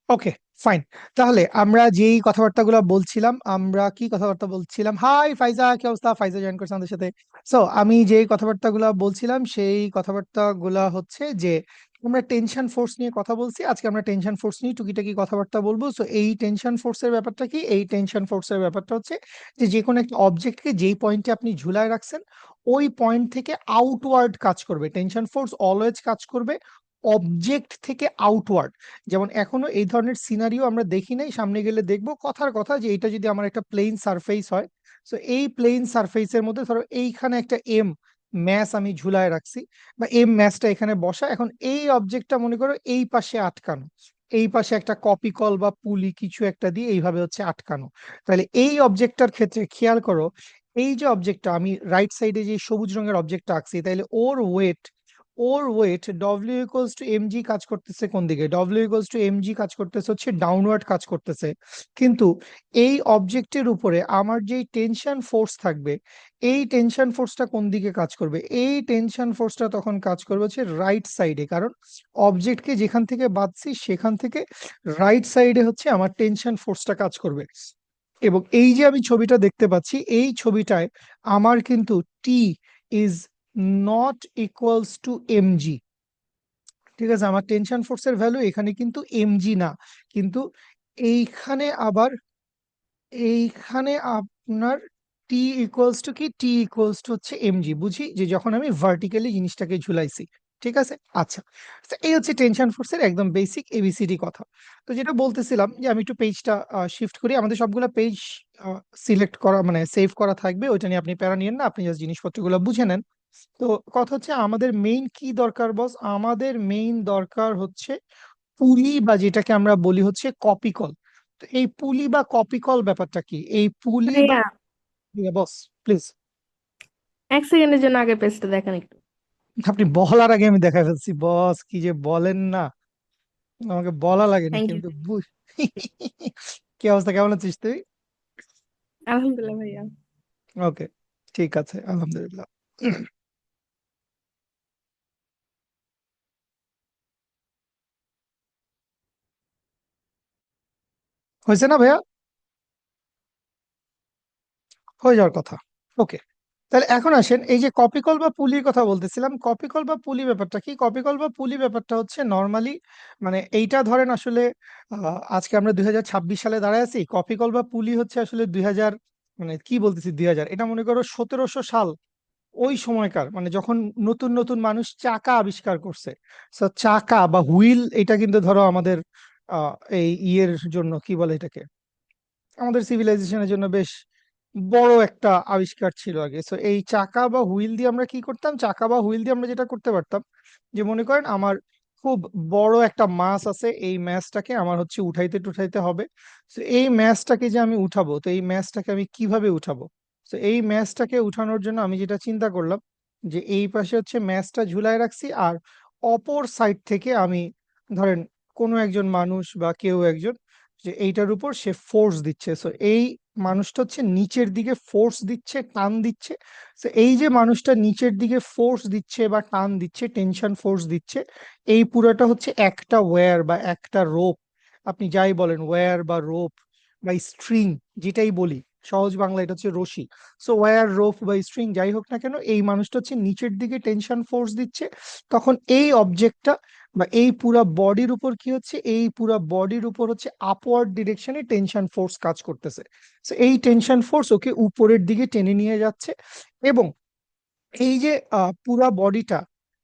ওকে, fine. তাহলে আমরা যেই কথাবার্তাগুলো বলছিলাম, আমরা কি কথাবার্তা বলছিলাম? হাই ফাইজা, কি অবস্থা? ফাইজা জয়েন করছে আমাদের সাথে। সো আমি যেই কথাবার্তাগুলো বলছিলাম সেই কথাবার্তাগুলো হচ্ছে যে আমরা টেনশন ফোর্স নিয়ে কথা বলছি। আজকে আমরা টেনশন ফোর্স নিয়ে টুকিটাকি কথাবার্তা বলবো। সো এই টেনশন ফোর্সের ব্যাপারটা কি? এই টেনশন ফোর্সের ব্যাপারটা হচ্ছে যে যে কোনো একটা অবজেক্টকে যেই পয়েন্টে আপনি ঝুলায় রাখছেন ওই পয়েন্ট থেকে আউটওয়ার্ড কাজ করবে। টেনশন ফোর্স অলওয়েজ কাজ করবে অবজেক্ট থেকে আউটওয়ার্ড। যেমন এখনো এই ধরনের সিনারিও আমরা দেখি নাই, সামনে গেলে দেখবো। কথার কথা যে এটা যদি আমার একটা প্লেন সারফেস হয়, তো এই প্লেন সারফেসের মধ্যে ধরো এইখানে একটা এম ম্যাস আমি ঝুলায় রাখছি, বা এম ম্যাসটা এখানে বসা। এখন এই অবজেক্টটা মনে করো এই পাশে আটকানো, এই পাশে একটা কপি কল বা পুলি কিছু একটা দিয়ে এইভাবে হচ্ছে আটকানো। তাহলে এই অবজেক্টটার ক্ষেত্রে খেয়াল করো, এই যে অবজেক্টটা আমি রাইট সাইডে যে সবুজ রঙের অবজেক্টটা আঁকছি, তাহলে ওর weight W equals to M G কাজ করতেছে কোন দিকে? W equals to M G কাজ করতেছে হচ্ছে ডাউনওয়ার্ড কাজ করতেছে। কিন্তু এই অবজেক্টের উপরে আমার যেই টেনশন ফোর্স থাকবে, এই টেনশন ফোর্সটা কোন দিকে কাজ করবে? এই টেনশন ফোর্সটা তখন কাজ করবে হচ্ছে রাইট সাইডে, কারণ অবজেক্টকে যেখান থেকে বাঁধছি সেখান থেকে রাইট সাইডে হচ্ছে আমার টেনশন ফোর্সটা কাজ করবে। এবং এই যে আমি ছবিটা দেখতে পাচ্ছি, এই ছবিটায় আমার কিন্তু T is not equals to mg. ঠিক আছে, আমার টেনশন ফোর্সের ভ্যালু এখানে কিন্তু এমজি না, কিন্তু এইখানে আবার, এইখানে আপনার টি ইকুয়ালস টু কি? টি ইকুয়ালস টু হচ্ছে এমজি। বুঝি যে যখন আমি ভার্টিক্যালি জিনিসটাকে ঝুলাইছি। ঠিক আছে, আচ্ছা। তো এই হচ্ছে টেনশন ফোর্সের একদম বেসিক এবিসিডি কথা। তো যেটা বলতেছিলাম যে আমি একটু পেজটা শিফট করি, আমাদের সবগুলো পেজ সিলেক্ট করা মানে সেভ করা থাকবে, ওইটা নিয়ে আপনি প্যারা নিয়েন না, আপনি জাস্ট জিনিসপত্রগুলো বুঝে নেন। তো কথা হচ্ছে আমাদের মেইন কি দরকার বস? আমাদের মেইন দরকার হচ্ছে পুলি, বা যেটাকে আমরা বলি হচ্ছে কপি কল। তো এই পুলি বা কপি কল ব্যাপারটা কি? এই পুলি বা, ভাইয়া, বস প্লিজ। 1 সেকেন্ডের জন্য আগে পেজটা দেখেন একটু। আপনি বলার আগে আমি দেখা ফেলছি বস, কি যে বলেন না, আমাকে বলা লাগেনি থ্যাংক ইউ। কিন্তু কি অবস্থা, কেমন আছিস তুই? আলহামদুলিল্লাহ ভাইয়া। ওকে, ঠিক আছে, আলহামদুলিল্লাহ। হয়েছে না ভাইয়া? হয়ে যাওয়ার কথা। ওকে, তাহলে এখন আসেন এই যে কপিকল বা পুলির কথা বলতেছিলাম। কপিকল বা পুলি ব্যাপারটা কি? কপিকল বা পুলি ব্যাপারটা হচ্ছে নর্মালি, মানে এইটা ধরেন আসলে আজকে আমরা 2026 সালে দাঁড়ায় আছি। কপিকল বা পুলি হচ্ছে আসলে 2000, মানে কি বলতেছি 2000, এটা মনে করো 1700 সাল, ওই সময়কার, মানে যখন নতুন নতুন মানুষ চাকা আবিষ্কার করছে। So, চাকা বা হুইল, এটা কিন্তু ধরো আমাদের এই ইয়ের জন্য কি বলে এটাকে, আমাদের সিভিলাইজেশনের জন্য বেশ বড় একটা আবিষ্কার ছিল আগে। সো এই চাকা বা হুইল দিয়ে আমরা কি করতাম? চাকা বা হুইল দিয়ে আমরা যেটা করতে পারতাম, যে মনে করেন আমার খুব বড় একটা মাছ আছে, এই মাছটাকে আমার হচ্ছে উঠাইতে টুঠাইতে হবে। তো এই মাছটাকে যে আমি উঠাবো, তো এই মাছটাকে আমি কিভাবে উঠাবো? তো এই মাছটাকে উঠানোর জন্য আমি যেটা চিন্তা করলাম, যে এই পাশে হচ্ছে মাছটা ঝুলায় রাখছি, আর অপর সাইড থেকে আমি ধরেন কোনো একজন মানুষ বা কেউ একজন, যে এইটার উপর সে ফোর্স দিচ্ছে। সো এই মানুষটা হচ্ছে নিচের দিকে ফোর্স দিচ্ছে, টান দিচ্ছে। তো এই যে মানুষটা নিচের দিকে ফোর্স দিচ্ছে বা টান দিচ্ছে, টেনশন ফোর্স দিচ্ছে, এই পুরোটা হচ্ছে একটা ওয়্যার বা একটা রোপ, আপনি যাই বলেন, ওয়্যার বা রোপ বা স্ট্রিং, যেটাই বলি সহজ বাংলা, এটা হচ্ছে রশি। সো ওয়্যার, রোপ বা স্ট্রিং যাই হোক না কেন, এই মানুষটা হচ্ছে নিচের দিকে টেনশন ফোর্স দিচ্ছে। তখন এই অবজেক্টটা বা এই পুরা বডির উপর কি হচ্ছে? এই পুরা বডির উপর হচ্ছে আপওয়ার্ড ডিরেকশনে টেনশন ফোর্স কাজ করতেছে। So, এই টেনশন ফোর্স ওকে উপরের দিকে টেনে নিয়ে যাচ্ছে। এবং এই যে পুরা বডিটা,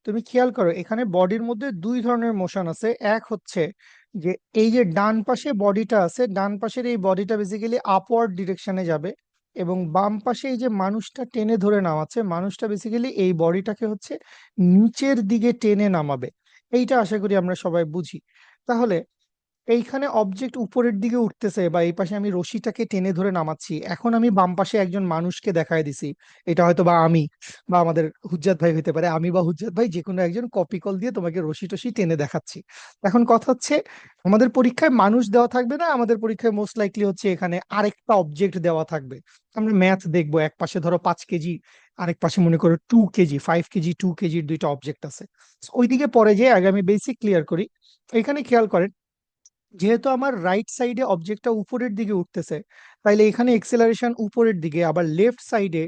তুমি খেয়াল করো এখানে বডির মধ্যে দুই ধরনের মোশন আছে। এক হচ্ছে যে এই যে ডান পাশে বডিটা আছে, ডান পাশের এই বডিটা বেসিক্যালি আপওয়ার্ড ডিরেকশনে যাবে, এবং বাম পাশে এই যে মানুষটা টেনে ধরে নামাচ্ছে, মানুষটা বেসিক্যালি এই বডিটাকে হচ্ছে নিচের দিকে টেনে নামাবে। এইটা আশা করি আমরা সবাই বুঝি। তাহলে এইখানে অবজেক্ট উপরের দিকে উঠতেছে, বা এই পাশে আমি রশিটাকে টেনে ধরে নামাচ্ছি, এখন আমি বাম পাশে একজন মানুষকে দেখায় দিছি, এটা হয়তো বা আমি বা আমাদের হুজ্জাত ভাই হইতে পারে, আমি বা হুজ্জাত ভাই যে কোনো একজন কপি কল দিয়ে তোমাকে রশি টশি টেনে দেখাচ্ছি। এখন কথা হচ্ছে আমাদের পরীক্ষায় মানুষ দেওয়া থাকবে না, আমাদের পরীক্ষায় মোস্ট লাইকলি হচ্ছে এখানে আরেকটা অবজেক্ট দেওয়া থাকবে। আমরা ম্যাথ দেখবো, এক পাশে ধরো 5 কেজি, আরেক পাশে মনে করো 2 কেজি, 5 কেজি 2 কেজির দুইটা অবজেক্ট আছে। So, ওইদিকে পরে যে আগে আমি বেসিক ক্লিয়ার করি। এখানে খেয়াল করেন, যেহেতু আমার রাইট সাইডে অবজেক্টটা উপরের দিকে উঠতেছে, তাইলে এখানে এক্সেলারেশন উপরের দিকে, আবার লেফট সাইডে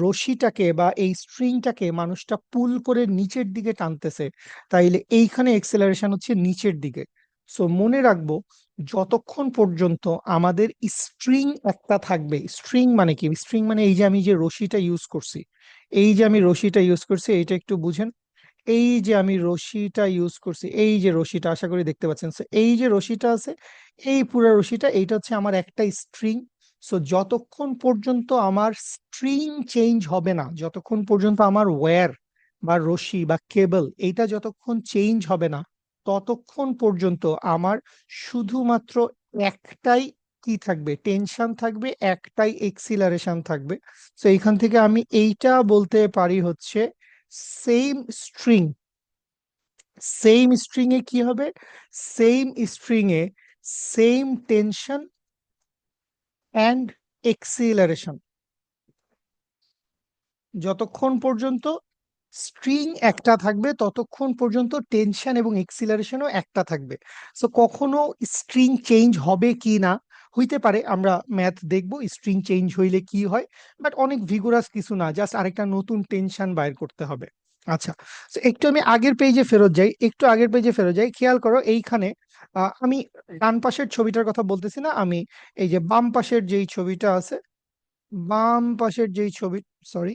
রশিটাকে বা এই স্ট্রিংটাকে মানুষটা পুল করে নিচের দিকে টানতেছে, তাইলে এইখানে এক্সেলারেশন হচ্ছে নিচের দিকে। সো মনে রাখবো, যতক্ষণ পর্যন্ত আমাদের স্ট্রিং একটা থাকবে, স্ট্রিং মানে কি, স্ট্রিং মানে এই যে আমি যে রশিটা ইউজ করছি, এই যে আমি রশিটা ইউজ করছি, এইটা একটু বুঝেন। এই যে আমি রশিটা ইউজ করছি, এই যে রশিটা, আশা করি দেখতে পাচ্ছেন। So, এই যে রশিটা আছে, এই পুরো রশিটা, এইটা হচ্ছে আমার একটা স্ট্রিং। সো যতক্ষণ পর্যন্ত আমার স্ট্রিং চেঞ্জ হবে না, যতক্ষণ পর্যন্ত আমার ওয়্যার বা রশি বা কেবল এইটা যতক্ষণ চেঞ্জ হবে না, ততক্ষণ পর্যন্ত আমার শুধুমাত্র একটাই কি থাকবে, টেনশন থাকবে, একটাই এক্সিলারেশন থাকবে। তো এইখান থেকে আমি এইটা বলতে পারি হচ্ছে সেম স্ট্রিং। সেম স্ট্রিং এ কি হবে, same string A same tension and acceleration. যতক্ষণ পর্যন্ত স্ট্রিং একটা থাকবে ততক্ষণ পর্যন্ত টেনশন এবং এক্সিলারেশনও একটা থাকবে। সো কখনো স্ট্রিং চেঞ্জ হবে কি না, হইতে পারে, আমরা ম্যাথ দেখবো স্ট্রিং চেঞ্জ হইলে কি হয়, বাট অনেক ভিগোরাস কিছু না, জাস্ট আরেকটা নতুন টেনশন বাইর করতে হবে। আচ্ছা, তো একটু আমি আগের পেজে ফেরত যাই, একটু আগের পেজে ফেরত যাই, খেয়াল করো এইখানে আমি ডান পাশের ছবিটার কথা বলতেছি না, আমি এই যে বাম পাশের যেই ছবিটা আছে, বাম পাশের যেই ছবি, সরি,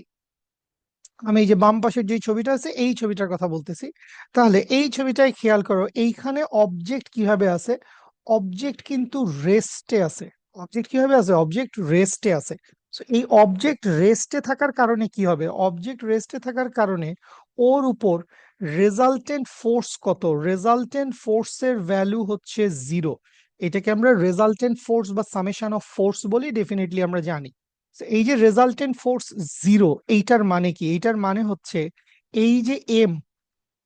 আমি এই যে বাম পাশের যে ছবিটা আছে এই ছবিটার কথা বলতেছি। তাহলে এই ছবিটায় খেয়াল করো, এইখানে অবজেক্ট কিভাবে আছে, অবজেক্ট কিন্তু রেস্টে আছে। অবজেক্ট কিভাবে আছে, অবজেক্ট রেস্টে আছে। So, এই অবজেক্ট রেস্টে থাকার কারণে কি হবে, অবজেক্ট রেস্টে থাকার কারণে ওর উপর রেজাল্টেন্ট ফোর্স কত, রেজাল্টেন্ট ফোর্সের ভ্যালু হচ্ছে 0। এটাকে আমরা রেজাল্টেন্ট ফোর্স বা সামেশন অফ ফোর্স বলি, ডেফিনেটলি আমরা জানি। So, এই যে রেজাল্টেন্ট ফোর্স 0, এইটার মানে কি, এইটার মানে হচ্ছে এই যে এম,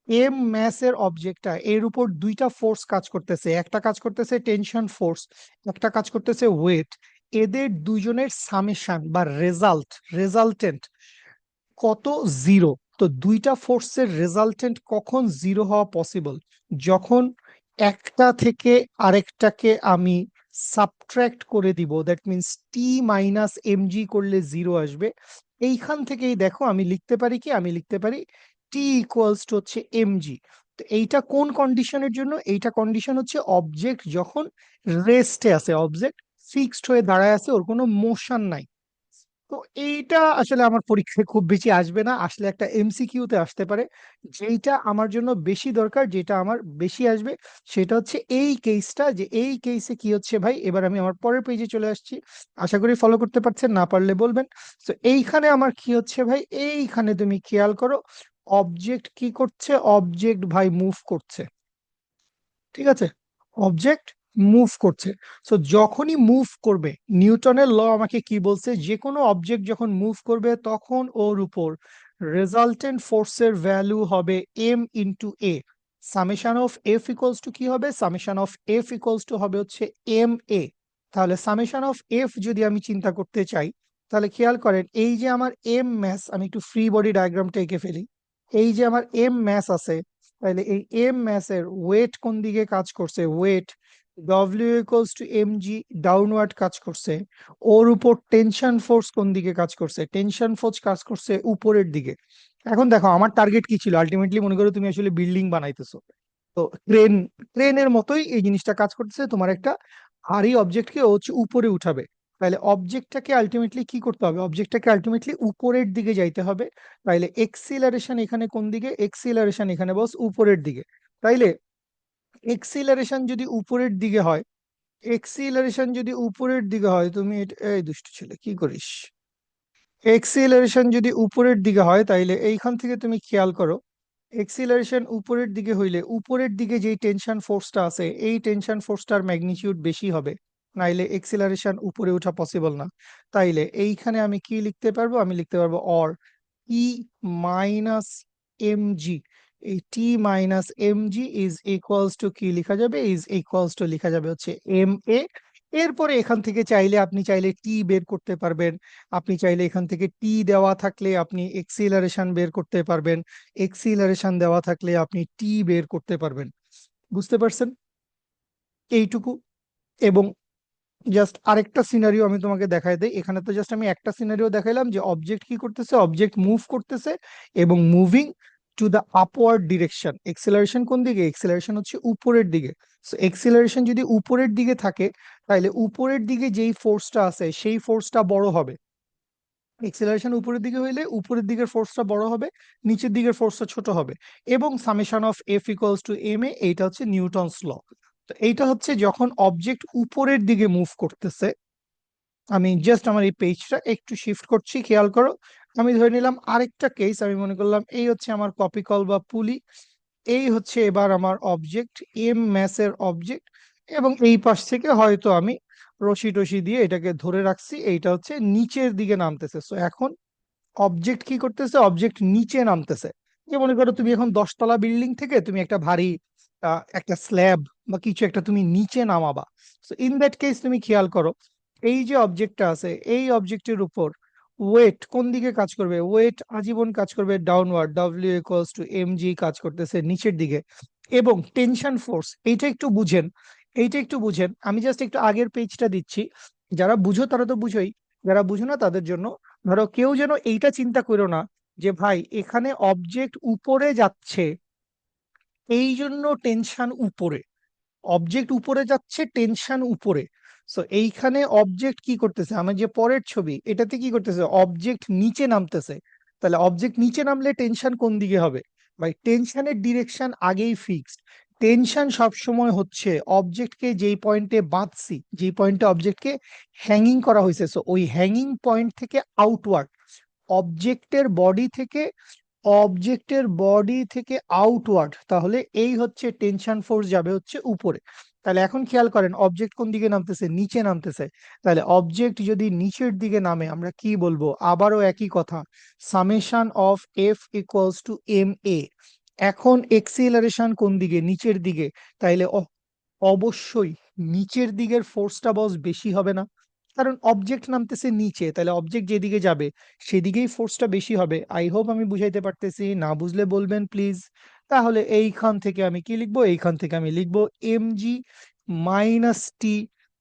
এম ম্যাসের অবজেক্টটা, এর উপর দুইটা ফোর্স কাজ করতেছে, একটা কাজ করতেছে টেনশন ফোর্স, একটা কাজ করতেছে ওয়েট। এদের দুইজনের সামেশন বা রেজাল্টেন্ট কত, 0। তো দুইটা ফোর্সের রেজাল্টেন্ট কখন 0 হওয়া পসিবল, যখন একটা থেকে আরেকটাকে আমি সাবট্রাক্ট করে দিব, that means T minus M G করলে 0 আসবে। এইখান থেকেই দেখো আমি লিখতে পারি কি, আমি লিখতে পারি টি ইকুয়ালস টু হচ্ছে এম জি। তো এইটা কোন কন্ডিশনের জন্য, এইটা কন্ডিশন হচ্ছে অবজেক্ট যখন রেস্টে আছে, অবজেক্ট ফিক্সড হয়ে দাঁড়ায় আছে, ওর কোনো মোশন নাই। তো এইটা আসলে আমার পরীক্ষায় খুব বেশি আসবে না, আসলে একটা এমসিকিউ তে আসতে পারে। যেইটা আমার জন্য বেশি দরকার, যেটা আমার বেশি আসবে, সেটা হচ্ছে এই কেসটা, যে এই কেসে কি হচ্ছে ভাই, এবার আমি আমার পরের পেজে চলে আসছি, আশা করি ফলো করতে পারছেন, না পারলে বলবেন। তো এইখানে আমার কি হচ্ছে ভাই, এইখানে তুমি খেয়াল করো, অবজেক্ট কি করছে, অবজেক্ট ভাই মুভ করছে, ঠিক আছে, অবজেক্ট মুভ করছে। সো যখনই মুভ করবে, নিউটনের ল আমাকে কি বলছে, যে কোনো অবজেক্ট যখন মুভ করবে তখন ওর উপর রেজাল্টেন্ট ফোর্সের ভ্যালু হবে M into A. Summation of F equals to কি হবে, summation of F equals to হবে হচ্ছে এম এ। তাহলে সামেশন অফ এফ যদি আমি চিন্তা করতে চাই, তাহলে খেয়াল করেন এই যে আমার এম ম্যাস, আমি একটু ফ্রি বডি ডায়াগ্রামটা এঁকে ফেলি। এই যে আমার এম ম্যাস আছে, তাহলে এই এম ম্যাসের ওয়েট কোন দিকে কাজ করছে, weight W equals to M G, downward কাজ করছে। ওর উপর টেনশন ফোর্স কোন দিকে কাজ করছে, টেনশন ফোর্স কাজ করছে উপরের দিকে। এখন দেখো আমার টার্গেট কি ছিল, আলটিমেটলি মনে করো তুমি আসলে বিল্ডিং বানাইতেছো, তো ক্রেন, ক্রেনের মতোই এই জিনিসটা কাজ করতেছে, তোমার একটা ভারী অবজেক্টকে ও হচ্ছে উপরে উঠাবে। তাহলে অবজেক্টটাকে আলটিমেটলি কি করতে হবে, অবজেক্টটাকে আলটিমেটলি উপরের দিকে যাইতে হবে। তাইলে এক্সিলারেশন এখানে কোন দিকে, এক্সিলারেশন এখানে বস উপরের দিকে। তাইলে এক্সিলারেশন যদি উপরের দিকে হয়, এক্সিলারেশন যদি উপরের দিকে হয়, তুমি এই দুষ্ট ছেলে কি করিস, এক্সিলারেশন যদি উপরের দিকে হয়, তাইলে এইখান থেকে তুমি খেয়াল করো, এক্সিলারেশন উপরের দিকে হইলে উপরের দিকে যেই টেনশন ফোর্সটা আছে, এই টেনশন ফোর্সটার ম্যাগনিটিউড বেশি হবে, নাইলে এক্সিলারেশন উপরে ওঠা পসিবল না। তাইলে এইখানে আমি কি লিখতে পারবো, আমি লিখতে পারবো or e minus M g. এই T minus M g is equals to কি লিখা যাবে, ইজ ইকুয়ালস টু লিখা যাবে হচ্ছে এম এ। এরপরে এখান থেকে চাইলে আপনি চাইলে টি বের করতে পারবেন, আপনি চাইলে এখান থেকে টি দেওয়া থাকলে আপনি এক্সিলারেশন বের করতে পারবেন, এক্সিলারেশন দেওয়া থাকলে আপনি টি বের করতে পারবেন। বুঝতে পারছেন? এইটুকু। এবং জাস্ট আরেকটা সিনারিও আমি তোমাকে দেখাই দেই। এখানে তো জাস্ট আমি একটা সিনারিও দেখাইলাম যে অবজেক্ট কি করতেছে, অবজেক্ট মুভ করতেছে এবং moving to the upward direction. Acceleration কোন দিকে? এক্সেলারেশন হচ্ছে উপরের দিকে। সো এক্সেলারেশন যদি উপরের দিকে থাকে, তাহলে উপরের দিকে যেই ফোর্সটা আছে সেই ফোর্সটা বড় হবে। এক্সেলারেশন উপরের দিকে হইলে উপরের দিকের ফোর্সটা বড় হবে, নিচের দিকের ফোর্সটা ছোট হবে। এবং summation of F equals to M a, এইটা হচ্ছে নিউটনস ল। তো এইটা হচ্ছে যখন অবজেক্ট উপরের দিকে মুভ করতেছে। আমি জাস্ট আমার এই পেজটা একটু শিফট করছি, খেয়াল করো। আমি ধরে নিলাম আরেকটা কেস, আমি মনে করলাম এই হচ্ছে আমার কপি কল বা পুলি। এই হচ্ছে এবার আমার অবজেক্ট, এম ম্যাসের অবজেক্ট। এবং এই পাশ থেকে হয়তো আমি রশি টশি দিয়ে এটাকে ধরে রাখছি, এইটা হচ্ছে নিচের দিকে নামতেছে। সো এখন অবজেক্ট কি করতেছে? অবজেক্ট নিচে নামতেছে। যে মনে করো তুমি এখন 10 তলা বিল্ডিং থেকে তুমি একটা ভারী একটা স্ল্যাব বা কিছু একটা তুমি নিচে নামাবা। সো ইন দ্যাট কেস তুমি খেয়াল করো, এই যে অবজেক্টটা আছে এই অবজেক্টের উপর ওয়েট কোন দিকে কাজ করবে? ওয়েট আজীবন কাজ করবে downward, W equals to M G, কাজ করতেছে নিচের দিকে। এবং টেনশন ফোর্স, এইটা একটু বুঝেন, এইটা একটু বুঝেন। আমি জাস্ট একটু আগের পেজটা দিচ্ছি, যারা বুঝো তারা তো বুঝোই, যারা বুঝো না তাদের জন্য। ধরো কেউ যেন এইটা চিন্তা করো না যে ভাই এখানে অবজেক্ট উপরে যাচ্ছে এই জন্য টেনশন উপরে, অবজেক্ট উপরে যাচ্ছে টেনশন উপরে। সো এইখানে অবজেক্ট কি করতেছে? আমার যে পরের ছবি এটাতে কি করতেছে? অবজেক্ট নিচে নামতেছে। তাহলে অবজেক্ট নিচে নামলে টেনশন কোন দিকে হবে? ভাই টেনশনের ডিরেকশন আগেই ফিক্সড। টেনশন সবসময় হচ্ছে অবজেক্টকে যেই পয়েন্টে বাঁধছি, যেই পয়েন্টে অবজেক্টকে হ্যাঙ্গিং করা হয়েছে, সো ওই হ্যাঙ্গিং পয়েন্ট থেকে আউটওয়ার্ড, অবজেক্টের বডি থেকে, অবজেক্টের বডি থেকে আউটওয়ার্ড, তাহলে এই হচ্ছে টেনশন ফোর্স যাবে হচ্ছে উপরে। তাহলে এখন খেয়াল করেন অবজেক্ট কোন দিকে নামতেছে? নিচে নামতেছে। তাহলে অবজেক্ট যদি নিচের দিকে নামে আমরা কি বলবো? আবারও একই কথা, summation of F equals to M a. এখন এক্সিলারেশন কোন দিকে? নিচের দিকে। তাইলে অবশ্যই নিচের দিকের ফোর্সটা বস বেশি হবে না? কারণ অবজেক্ট নামতেছে নিচে, তাহলে অবজেক্ট যেদিকে যাবে সেদিকেই ফোর্সটা বেশি হবে। আই হোপ আমি বুঝাইতে পারতেছি, না বুঝলে বলবেন প্লিজ। তাহলে এইখান থেকে আমি কি লিখবো? এইখান থেকে আমি লিখবো M G minus T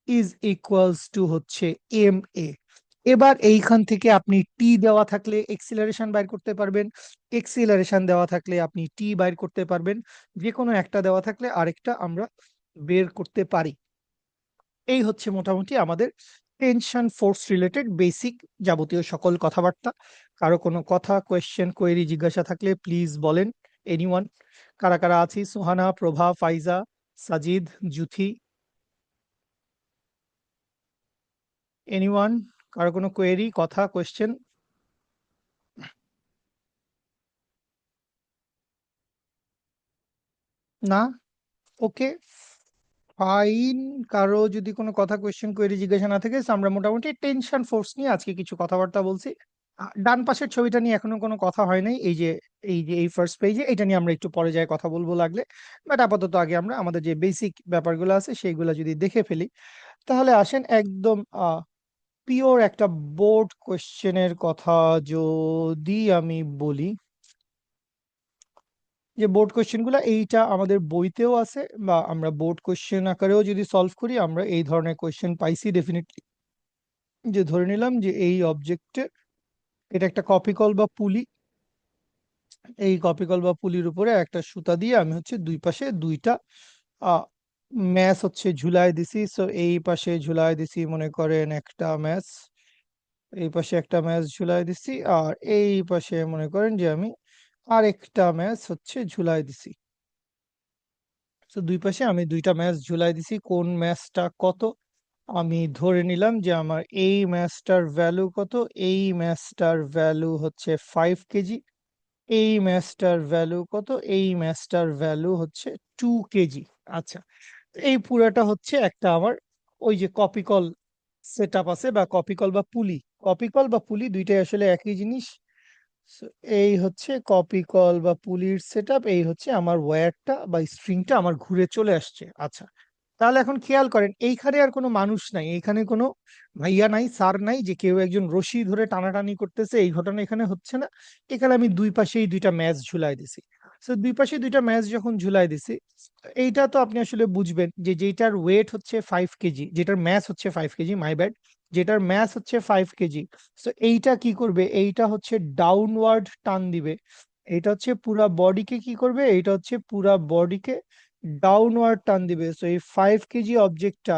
is equals to হচ্ছে এম এ। এবার এইখান থেকে আপনি টি দেওয়া থাকলে এক্সিলারেশন বাইর করতে পারবেন, এক্সিলারেশন দেওয়া থাকলে আপনি টি বাইর করতে পারবেন। যে কোনো একটা দেওয়া থাকলে আরেকটা আমরা বের করতে পারি। এই হচ্ছে মোটামুটি আমাদের টেনশন ফোর্স রিলেটেড বেসিক যাবতীয় সকল কথাবার্তা। কারো কোনো কথা, কোয়েশ্চেন, কোয়েরি, জিজ্ঞাসা থাকলে প্লিজ বলেন। এনিওয়ান? কারা কারা আছি? সুহানা, প্রভা, ফাইজা, সাজিদ, জুথি, এনিওয়ান? কারো কোনো কোয়েরি, কথা, কোয়েশ্চেন? না? ওকে, ফাইন। কারো যদি কোনো কথা, কোয়েশ্চেন, কোয়েরি, জিজ্ঞাসা না থাকে, so আমরা মোটামুটি টেনশন ফোর্স নিয়ে আজকে কিছু কথাবার্তা বলছি। ডান পাশের ছবিটা নিয়ে এখনো কোনো কথা হয় নাই, এই যে এই ফার্স্ট পেজে, এটা নিয়ে আমরা একটু পরে যাই কথা বলবো লাগলে। বাট আপাতত আগে আমরা আমাদের যে বেসিক ব্যাপারগুলো আছে সেইগুলো যদি দেখে ফেলি, তাহলে আসেন একদম পিওর একটা বোর্ড কোয়েশ্চেনের কথা যদি আমি বলি, যে বোর্ড কোয়েশ্চেন গুলা এইটা আমাদের বইতেও আছে, বা আমরা বোর্ড কোয়েশ্চেন আকারেও যদি সলভ করি আমরা এই ধরনের কোয়েশ্চেন পাইছি ডেফিনেটলি। যে ধরে নিলাম যে এই অবজেক্টে এটা একটা কপি কল বা পুলি, এই কপি কল বা পুলির উপরে একটা সুতা দিয়ে আমি হচ্ছে দুই পাশে দুইটা ম্যাচ হচ্ছে ঝুলাই দিছি। সো এই পাশে ঝুলাই দিছি মনে করেন একটা ম্যাচ, এই পাশে একটা ম্যাচ ঝুলাই দিছি, আর এই পাশে মনে করেন যে আমি আরেকটা ম্যাচ হচ্ছে ঝুলাই দিছি। তো দুই পাশে আমি দুইটা ম্যাচ ঝুলাই দিছি। কোন ম্যাচটা কত? আমি ধরে নিলাম যে আমার এই ম্যাচটার ভ্যালু কত? এই ম্যাচটার ভ্যালু হচ্ছে 5 কেজি। এই ম্যাচটার ভ্যালু কত? এই ম্যাচটার ভ্যালু হচ্ছে 2 কেজি। আচ্ছা, এই পুরাটা হচ্ছে একটা আমার ওই যে কপিকল সেট আপ আছে, বা কপিকল বা পুলি। কপিকল বা পুলি দুইটাই আসলে একই জিনিস। So, এই হচ্ছে কপিকল বা পুলির সেট আপ, এই হচ্ছে আমার ওয়্যারটা বা স্ট্রিংটা আমার ঘুরে চলে আসছে। আচ্ছা, তাহলে এখন খেয়াল করেন এইখানে আর কোনো মানুষ নাই, এইখানে কোনো ভাইয়া নাই, স্যার নাই, যে কেউ একজন রশি ধরে টানাটানি করতেছে, এই ঘটনা এখানে হচ্ছে না। এখানে আমি দুই পাশেই দুইটা ম্যাচ ঝুলাই দিছি। সো দুই পাশে দুইটা ম্যাচ যখন ঝুলাই দিছি, এইটা তো আপনি আসলে বুঝবেন যে যেটার ওয়েট হচ্ছে 5 কেজি, যেটার ম্যাস হচ্ছে 5 কেজি, মাই ব্যাড, যেটার ম্যাস হচ্ছে 5 কেজি। সো এইটা কি করবে, এইটা হচ্ছে ডাউনওয়ার্ড টান দিবে। এটা হচ্ছে পুরা বডিকে কি করবে, এইটা হচ্ছে পুরা বডিকে ডাউনওয়ার্ড টান দিবে। সো এই 5 কেজি অবজেক্টটা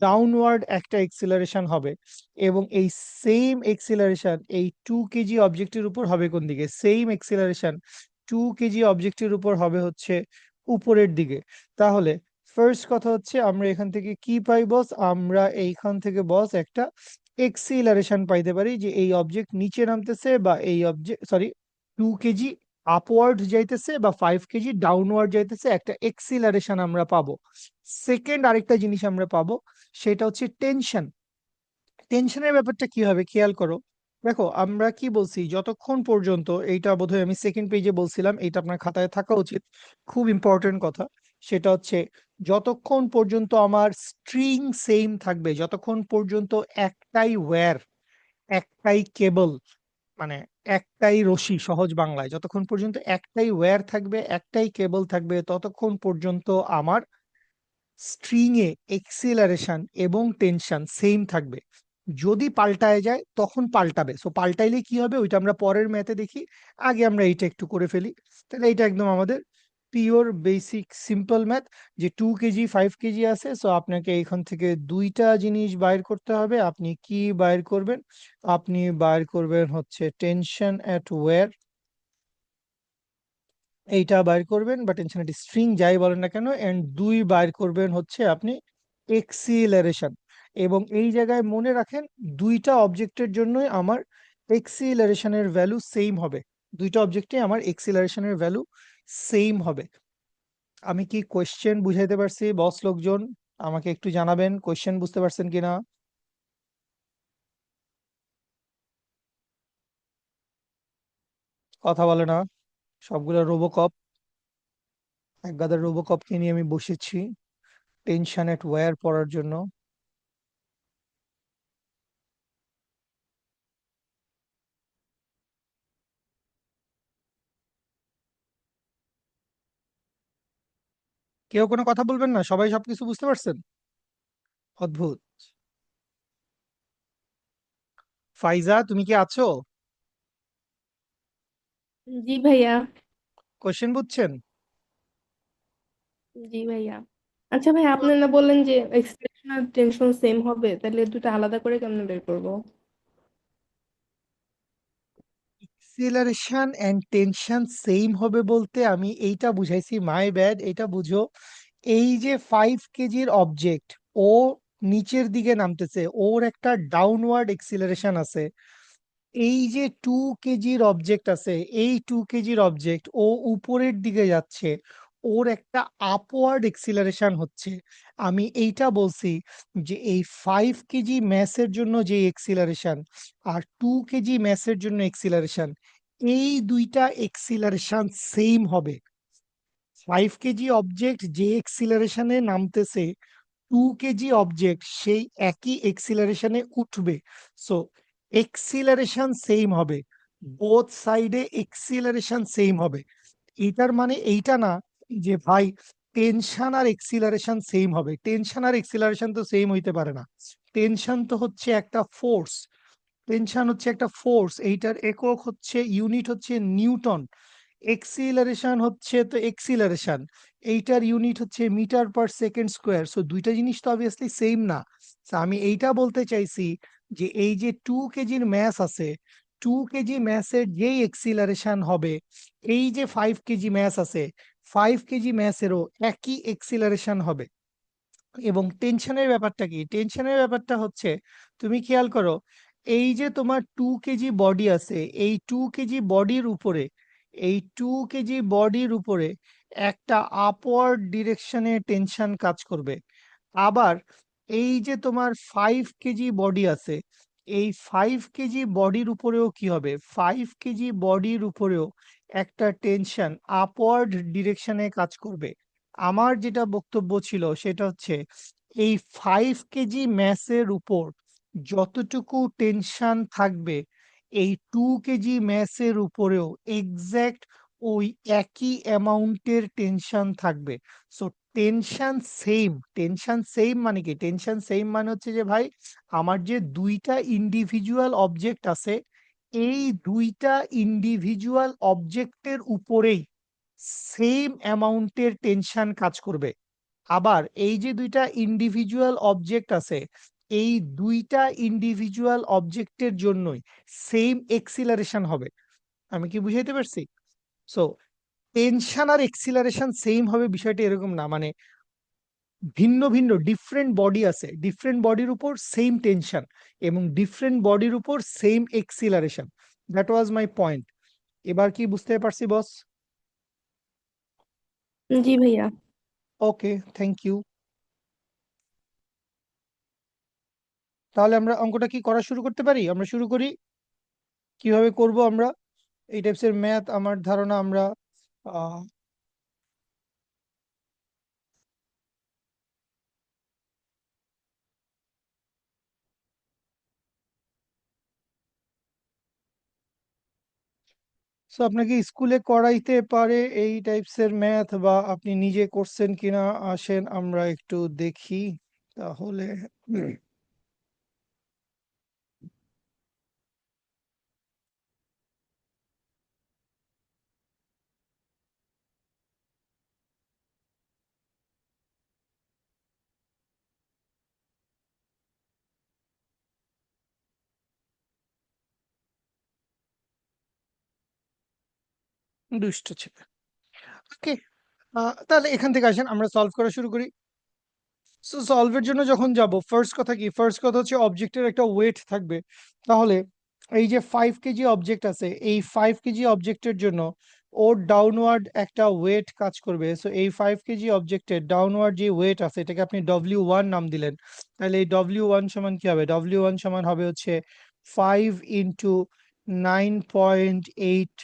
ডাউনওয়ার্ড একটা এক্সিলারেশন হবে, এবং এই সেম এক্সিলারেশন এই 2 কেজি অবজেক্টের উপর হবে কোন দিকে, সেম এক্সিলারেশন 2 কেজি অবজেক্টের উপর হবে হচ্ছে উপরের দিকে। তাহলে ফার্স্ট কথা হচ্ছে আমরা এখান থেকে কি পাই বস, আমরা এইখান থেকে বস একটা এক্সিলারেশন পাইতে পারি, যে এই অবজেক্ট নিচে নামতেছে, বা এই অবজেক্ট, সরি, 2 কেজি আপওয়ার্ড যাইতেছে বা 5 কেজি ডাউনওয়ার্ড যাইতেছে, একটা এক্সিলারেশন আমরা পাবো। সেকেন্ড আরেকটা জিনিস আমরা পাবো, সেটা হচ্ছে টেনশন। টেনশনের ব্যাপারটা কি হবে খেয়াল করো। দেখো আমরা কি বলছি, যতক্ষণ পর্যন্ত, এইটা বোধহয় আমি সেকেন্ড পেজে বলছিলাম, এইটা আপনার খাতায় থাকা উচিত, খুব ইম্পর্টেন্ট কথা। সেটা হচ্ছে যতক্ষণ পর্যন্ত আমার স্ট্রিং সেম থাকবে, যতক্ষণ পর্যন্ত একটাই ওয়্যার, একটাই কেবল, মানে একটাই রশি, সহজ বাংলায় যতক্ষণ পর্যন্ত একটাই ওয়্যার থাকবে, একটাই কেবল থাকবে, ততক্ষণ পর্যন্ত আমার স্ট্রিং এ এক্সিলারেশন এবং টেনশন সেম থাকবে। যদি পাল্টায় যায় তখন পাল্টাবে। সো পাল্টাইলে কি হবে ওইটা আমরা পরের ম্যাথে দেখি, আগে আমরা এইটা একটু করে ফেলি। তাহলে এইটা একদম আমাদের পিওর বেসিক সিম্পল ম্যাথ, যে 2 কেজি 5 কেজি আছে। সো আপনাকে এইখান থেকে দুইটা জিনিস বাইর করতে হবে। আপনি কি বাইর করবেন, আপনি বাইর করবেন হচ্ছে টেনশন এট ওয়্যার, এইটা বাইর করবেন, বা টেনশনাটি স্ট্রিং যাই বলেন না কেন, এন্ড দুই বাইর করবেন হচ্ছে আপনি এক্সিলারেশন। এবং এই জায়গায় মনে রাখেন দুইটা অবজেক্টের জন্যই আমার এক্সিলারেশনের ভ্যালু সেম হবে, দুইটা অবজেক্টে আমার এক্সিলারেশনের ভ্যালু সেম হবে। আমি কি কোয়েশ্চেন বুঝাইতে পারছি বস লোকজন? আমাকে একটু জানাবেন কোয়েশ্চেন বুঝতে পারছেন কিনা। কথা বলে না, সবগুলো রোবোকপ, এক গাদার রোবোকপকে নিয়ে আমি বসেছি টেনশন এট ওয়্যার পড়ার জন্য। কেউ কোনো কথা বলবেন না, সবাই সবকিছু বুঝতে পারছেন? অদ্ভুত। ফাইজা তুমি কি আছো? জি ভাইয়া। কোশ্চেন বুঝছেন? জি ভাইয়া। আচ্ছা ভাই, আপনি না বললেন যে এক্সপ্রেশন আর টেনশন সেম হবে, তাহলে দুটো আলাদা করে কেমনে বের করবো? এক্সিলারেশন এন্ড টেনশন সেম হবে বলতে আমি এইটা বুঝাইছি, মাই ব্যাড, এটা বুঝো। এই যে 5 কেজির অবজেক্ট, ও নিচের দিকে নামতেছে, ওর একটা ডাউনওয়ার্ড এক্সিলারেশন আছে। এই যে 2 কেজির অবজেক্ট আছে, এই 2 কেজির অবজেক্ট ও উপরের দিকে যাচ্ছে, ওর একটা আপওয়ার্ড এক্সিলারেশন হচ্ছে। আমি এইটা বলছি যে এই 5 কেজি ম্যাসের জন্য যে এক্সিলারেশন আর 2 কেজি ম্যাসের জন্য এক্সিলারেশন, এই দুইটা এক্সিলারেশন সেম হবে। 5 কেজি অবজেক্ট যে এক্সিলারেশনে নামতেছে, 2 কেজি অবজেক্ট সেই একই এক্সিলারেশনে উঠবে। সো এক্সিলারেশন সেম হবে, বোথ সাইডে এক্সিলারেশন সেম হবে। এটার মানে এইটা না যে ভাই টেনশন আর এক্সিলারেশন সেম হবে, টেনশন আর এক্সিলারেশন তো সেম হইতে পারে না। টেনশন তো হচ্ছে একটা ফোর্স, টেনশন হচ্ছে একটা ফোর্স, এইটার একক হচ্ছে, ইউনিট হচ্ছে নিউটন। এক্সিলারেশন হচ্ছে তো এক্সিলারেশন, এইটার ইউনিট হচ্ছে metre per second square. So দুইটা জিনিস তো অবভিয়াসলি সেম না। So আমি এইটা বলতে চাইছি যে এই যে 2 কেজির ম্যাস আছে, 2 কেজি ম্যাসের যেই এক্সিলারেশন হবে, এই যে 5 কেজি ম্যাস আছে, 5 কেজি ম্যাসেরও একই এক্সিলারেশন হবে। এবং টেনশনের ব্যাপারটা কি, টেনশনের ব্যাপারটা হচ্ছে, তুমি খেয়াল করো, এই যে তোমার 2 কেজি বডি আছে, এই 2 কেজি বডির উপরে, এই 2 কেজি বডির উপরে একটা আপওয়ার্ড ডিরেকশনে টেনশন কাজ করবে। আবার এই যে তোমার 5 কেজি বডি আছে, এই 5 কেজি বডির উপরেও কি হবে, 5 কেজি বডির উপরেও একটা টেনশন আপওয়ার্ড ডিরেকশনে কাজ করবে। আমার যেটা বক্তব্য ছিল সেটা হচ্ছে এই 5 কেজি ম্যাসের উপর যতটুকু টেনশন থাকবে, এই 2 কেজি ম্যাসের উপরেও এক্সাক্ট ওই একই অ্যামাউন্টের টেনশন থাকবে। সো টেনশন সেম মানে কি? টেনশন সেম মানে হচ্ছে যে ভাই, আমার যে দুইটা ইন্ডিভিজুয়াল অবজেক্ট আছে, এই দুইটা ইন্ডিভিজুয়াল অবজেক্টের উপরেই সেম অ্যামাউন্টের টেনশন কাজ করবে। আবার এই যে দুইটা ইন্ডিভিজুয়াল অবজেক্ট আছে, এই দুইটা ইন্ডিভিজুয়াল অবজেক্টের জন্যই সেম এক্সিলারেশন হবে। আমি কি বুঝাইতে পারছি? সো টেনশন আর এক্সিলারেশন সেম হবে বিষয়টা এরকম না, মানে ভিন্ন ভিন্ন ডিফারেন্ট বডি আছে, ডিফারেন্ট বডির উপর সেম টেনশন এবং ডিফারেন্ট বডির উপর same acceleration. That was my point. এবার কি বুঝতে পারছি বস? জি ভাইয়া। ওকে, থ্যাংক ইউ। তাহলে আমরা অঙ্কটা কি করা শুরু করতে পারি? আমরা শুরু করি। কিভাবে করব আমরা এই টাইপসের ম্যাথ? আমার ধারণা আমরা আহ সো আপনাকে স্কুলে করাইতে পারে এই টাইপসের ম্যাথ, বা আপনি নিজে করছেন কিনা আসেন আমরা একটু দেখি তাহলে। দুষ্ট ছেলে। ওকে, তাহলে এখান থেকে আসেন আমরা সলভ করা শুরু করি। সো সলভের জন্য যখন যাব, ফার্স্ট কথা কি? ফার্স্ট কথা হচ্ছে অবজেক্টের একটা ওয়েট থাকবে। তাহলে এই যে 5 কেজি অবজেক্ট আছে, এই 5 কেজি অবজেক্টের জন্য ওর ডাউনওয়ার্ড একটা ওয়েট কাজ করবে। সো এই 5 কেজি অবজেক্টের ডাউনওয়ার্ড যে ওয়েট আছে, এটাকে আপনি W1 নাম দিলেন। তাহলে এই W1 সমান কি হবে? W1 সমান হবে হচ্ছে 5 × 9.8,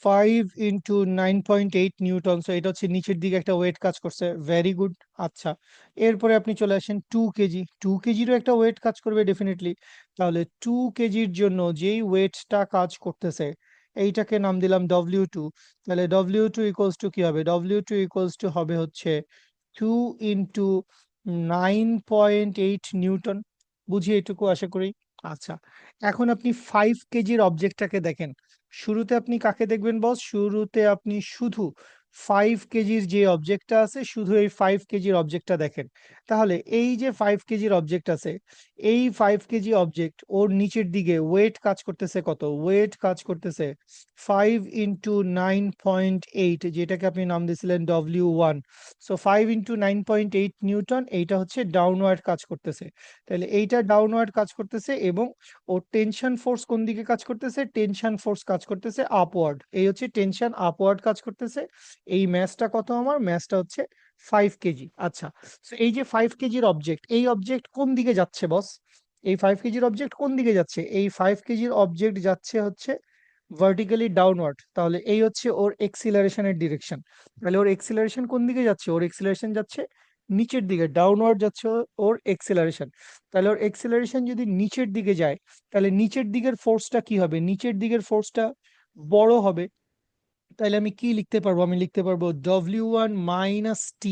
5 × 9.8 নিউটন। সো এটা হচ্ছে নিচের দিকে একটা ওয়েট কাজ করছে, ভেরি গুড। আচ্ছা, এরপরে আপনি চলে আসেন 2 কেজি। 2 কেজিরও একটা ওয়েট কাজ করবে ডেফিনেটলি। তাহলে 2 কেজির জন্য যেই ওয়েটটা কাজ করতেছে, এইটাকে নাম দিলাম W2। তাহলে W2 কি হবে? W2 হবে হচ্ছে 2 × 9.8 নিউটন। বুঝি এটুকু আশা করি। আচ্ছা, এখন আপনি 5 কেজির অবজেক্টটাকে দেখেন। শুরুতে আপনি কাকে দেখবেন বস? শুরুতে আপনি শুধু 5 কেজির যে অবজেক্টটা আছে, শুধু এই 5 কেজির অবজেক্টটা দেখেন। তাহলে এই যে 5 কেজির অবজেক্ট আছে, এই 5 কেজি অবজেক্ট ওর নিচের দিকে ওয়েট কাজ করতেছে কত? ওয়েট কাজ করতেছে 5 × 9.8, যেটাকে আপনি নাম দিয়েছিলেন W1। সো 5 × 9.8 নিউটন, এইটা হচ্ছে ডাউনওয়ার্ড কাজ করতেছে। তাহলে এইটা ডাউনওয়ার্ড কাজ করতেছে, এবং ও টেনশন ফোর্স কোন দিকে কাজ করতেছে? টেনশন ফোর্স কাজ করতেছে আপওয়ার্ড। এই হচ্ছে টেনশন আপওয়ার্ড কাজ করতেছে। এই ম্যাসটা কত? আমার ম্যাসটা হচ্ছে 5 কেজি। আচ্ছা, তো এই যে 5 কেজির অবজেক্ট, এই অবজেক্ট কোন দিকে যাচ্ছে বস? এই 5 কেজির অবজেক্ট কোন দিকে যাচ্ছে? এই 5 কেজির অবজেক্ট যাচ্ছে হচ্ছে ভার্টিক্যালি ডাউনওয়ার্ড। তাহলে এই হচ্ছে ওর এক্সিলারেশনের ডিরেকশন। তাহলে ওর এক্সিলারেশন কোন দিকে যাচ্ছে? ওর এক্সিলারেশন যাচ্ছে নিচের দিকে, ডাউনওয়ার্ড যাচ্ছে ওর এক্সিলারেশন। তাহলে ওর এক্সিলারেশন যদি নিচের দিকে যায়, তাহলে নিচের দিকের ফোর্সটা কি হবে? নিচের দিকের ফোর্সটা বড় হবে। তাহলে আমি কি লিখতে পারবো? আমি লিখতে পারবো W1 - T।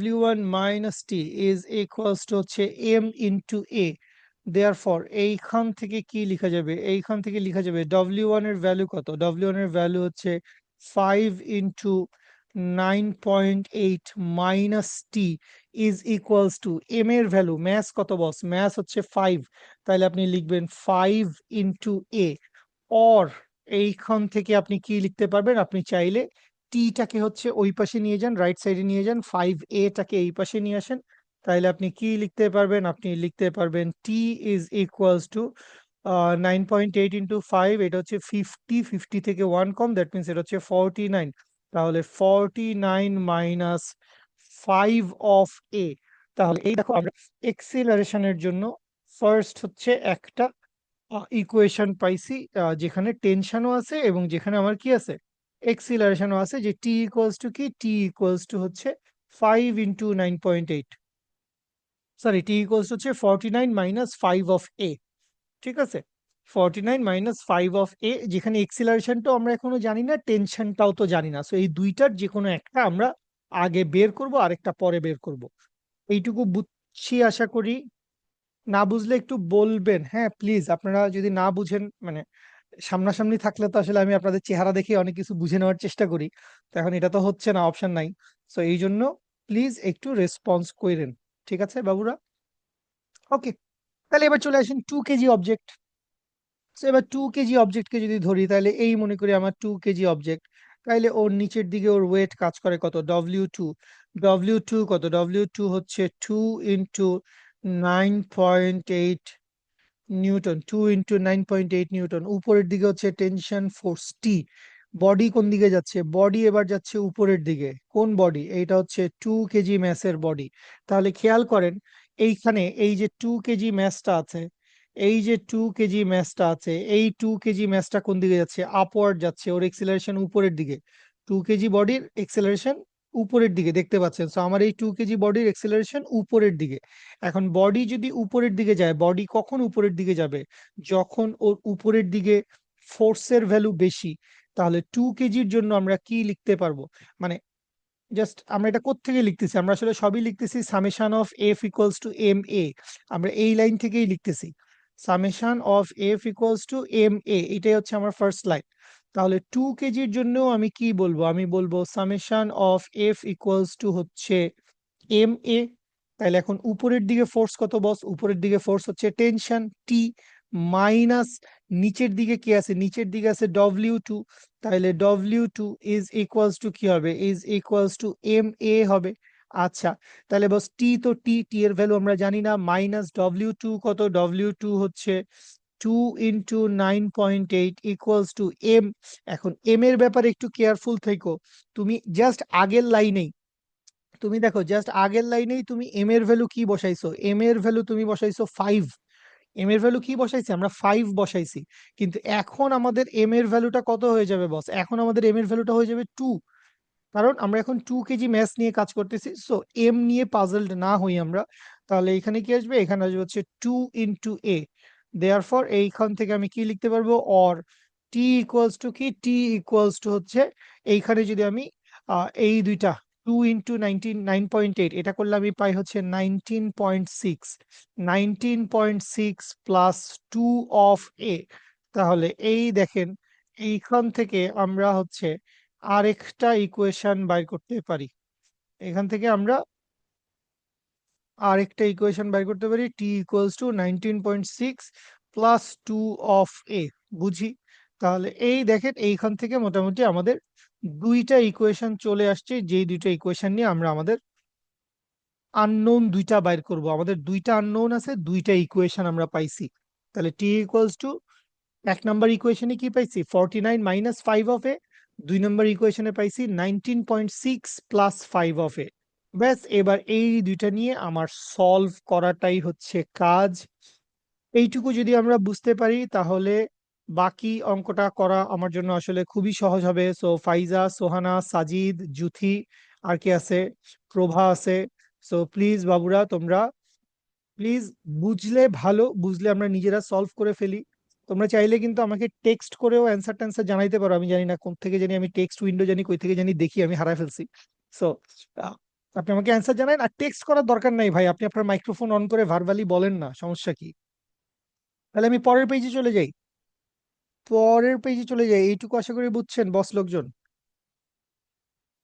W1 - T is equals to হচ্ছে M × A। দেয়ারফর এইখান থেকে কি লিখা যাবে? এইখান থেকে লিখা যাবে W1 এর ভ্যালু কত? W1 এর ভ্যালু হচ্ছে 5 × 9.8 - T is equals two M এর ভ্যালু, ম্যাস কত বস? ম্যাস হচ্ছে 5। তাহলে আপনি লিখবেন 5 × A। অর এইখান থেকে আপনি কি লিখতে পারবেন? আপনি চাইলে টিটাকে হচ্ছে ওই পাশে নিয়ে যান, রাইট সাইডে নিয়ে যান, 5A টাকে এই পাশে নিয়ে আসেন। তাহলে আপনি কি লিখতে পারবেন? আপনি লিখতে পারবেন টি ইজ ইকুয়ালস টু 9.8 × 5, এটা হচ্ছে 50। 50 থেকে 1 কম, দ্যাট মিনস এটা হচ্ছে 49। তাহলে 49 মাইনাস 5 অফ A। তাহলে এই দেখো, আমরা এক্সিলারেশনের জন্য ফার্স্ট হচ্ছে একটা ইকুয়েশন পাইছি, যেখানে টেনশনও আছে এবং যেখানে আমার কি আছে? এক্সিলারেশনও আছে, যে টি ইকুয়ালস টু কি? টি ইকুয়ালস টু হচ্ছে 5 × 9.8, সরি, টি ইকুয়ালস হচ্ছে 49 - 5 অফ A। ঠিক আছে? 49 মাইনাস 5 অফ এ, যেখানে এক্সিলারেশনটাও আমরা এখনো জানি না, টেনশনটাও তো জানি না, সো এই দুইটার যে কোনো একটা আমরা আগে বের করব, আরেকটা পরে বের করব। এইটুকু বুঝছি আশা করি। না বুঝলে একটু বলবেন, হ্যাঁ প্লিজ। আপনারা যদি না বুঝেন, মানে সামনাসামনি থাকলে তো আসলে আমি আপনাদের চেহারা দেখে অনেক কিছু বুঝে নেওয়ার চেষ্টা করি, তো এখন এটা তো হচ্ছে না, অপশন নাই। সো এই জন্য প্লিজ একটু রেসপন্স করেন। ঠিক আছে বাবুরা? ওকে, তাহলে এবার চলে আসেন 2 কেজি অবজেক্ট। তো এবার 2 কেজি অবজেক্টকে যদি ধরি, তাহলে এই মনে করি আমার 2 কেজি অবজেক্ট, তাইলে ওর নিচের দিকে ওর ওয়েট কাজ করে কত, W2। W2 কত, W2 হচ্ছে 2 × 9.8 নিউটন, 2 × 9.8 নিউটন। উপরের দিকে হচ্ছে টেনশন ফোর্স টি। বডি কোন দিকে যাচ্ছে, বডি এবার যাচ্ছে উপরের দিকে। কোন বডি, এইটা হচ্ছে 2 কেজি ম্যাসের বডি। তাহলে খেয়াল করেন, এইখানে এই যে 2 কেজি ম্যাসটা আছে, এই যে 2 কেজি ম্যাসটা আছে, এই 2 কেজি ম্যাসটা কোন দিকে যাচ্ছে, আপওয়ার্ড যাচ্ছে, ওর এক্সিলারেশন উপরের দিকে। 2 কেজি বডির এক্সিলারেশন উপরের দিকে দেখতে পাচ্ছেন, সো আমার এই 2 কেজি বডির এক্সিলারেশন উপরের দিকে। এখন বডি যদি উপরের দিকে যায়, বডি কখন উপরের দিকে যাবে, যখন ওর উপরের দিকে ফোর্সের ভ্যালু বেশি। তাহলে 2 কেজির জন্য আমরা কি লিখতে পারবো, মানে জাস্ট আমরা এটা কোত্থেকে লিখতেছি, আমরা আসলে সবই লিখতেছি summation of F equals to M a. আমরা এই লাইন থেকেই লিখতেছি, summation of F equals to M a, এটাই হচ্ছে আমার ফার্স্ট লাইন। তাহলে 2 কেজির জন্যও আমি কি বলবো, আমি বলবো summation of F equals to হচ্ছে এম এ। তাহলে এখন উপরের দিকে ফোর্স কত বস, উপরের দিকে ফোর্স হচ্ছে টেনশন টি, মাইনাস নিচের দিকে কি আছে, নিচের দিকে আছে W2। তাহলে W2 ইজ ইকুয়ালস টু কি হবে, is equals to M A হবে। আচ্ছা, তাহলে বস টি তো টি, টি এর ভ্যালু আমরা জানি না, মাইনাস W2 কত, W2 হচ্ছে 2 × 9.8 ইকুয়ালস টু এম। এখন এম এর ব্যাপারে একটু কেয়ারফুল থেকো। তুমি জাস্ট আগের লাইনেই, তুমি দেখো জাস্ট আগের লাইনেই তুমি এম এর ভ্যালু কি বসাইছো, এম এর ভ্যালু তুমি বসাইছো 5। এম এর ভ্যালু কি বসাইছি আমরা, 5 বসাইছি। কিন্তু এখন আমাদের এম এর ভ্যালুটা কত হয়ে যাবে বস, এখন আমাদের এম এর ভ্যালুটা হয়ে যাবে 2। কারণ আমরা এখন 2 কেজি ম্যাথ নিয়ে কাজ করতেছি, সো এম নিয়ে পাজলড না হই আমরা। তাহলে এখানে কি আসবে, এখানে আসবে হচ্ছে 2 × a। দেয়ারফর এইখান থেকে আমি কি লিখতে পারবো, অর টি ইকুয়ালস টু কি, টি ইকুয়ালস টু হচ্ছে, এইখানে যদি আমি এই দুইটা 2 × 9.8 এটা করলে আমি পাই হচ্ছে 19.6, 19.6 প্লাস 2 অফ a। তাহলে এই দেখেন, এইখান থেকে আমরা হচ্ছে আরেকটা ইকুয়েশন বাইর করতে পারি। এখান থেকে আমরা আরেকটা ইকুয়েশন বাইর করতে পারি, T equals to 19.6 plus 2 of a। বুঝি? তাহলে এই দেখেন, এইখান থেকে মোটামুটি আমাদের দুইটা ইকুয়েশন চলে আসছে, যেই দুইটা ইকুয়েশন নিয়ে আমরা আমাদের আননোন দুইটা বাইর করব। আমাদের দুইটা আননোন আছে, দুইটা ইকুয়েশন আমরা পাইছি। তাহলে টি ইকুয়ালস টু, 1 নম্বর ইকুয়েশনে কি পাইছি, 49 মাইনাস 5 অফ এ। 2 নম্বর ইকুয়েশনে পাইছি 19.6 প্লাস 5 অফ এ। ব্যাস, এবার এই দুইটা নিয়ে আমার সলভ করাটাই হচ্ছে কাজ। এইটুকু যদি আমরা বুঝতে পারি, তাহলে বাকি অঙ্কটা করা আমার জন্য আসলে খুবই সহজ হবে। সো ফাইজা, সোহানা, সাজিদ, জুথি, আর কি আছে, প্রভা আছে। সো প্লিজ বাবুরা, তোমরা প্লিজ বুঝলে ভালো, বুঝলে আমরা নিজেরা সলভ করে ফেলি। তোমরা চাইলে কিন্তু আমাকে টেক্সট করেও অ্যান্সার ট্যান্সার জানাইতে পারো, আমি জানি না কোন থেকে জানি, আমি টেক্সট উইন্ডো জানি কই থেকে জানি দেখি, আমি হারাই ফেলছি। সো আপনি আমাকে অ্যান্সার জানান, আর টেক্সট করার দরকার নাই ভাই, আপনি আপনার মাইক্রোফোন অন করে ভার্বালি বলেন না, সমস্যা কি? তাহলে আমি পরের পেজে চলে যাই, পরের পেজে চলে যাই। এইটুকু আশা করি বুঝছেন বস লোকজন।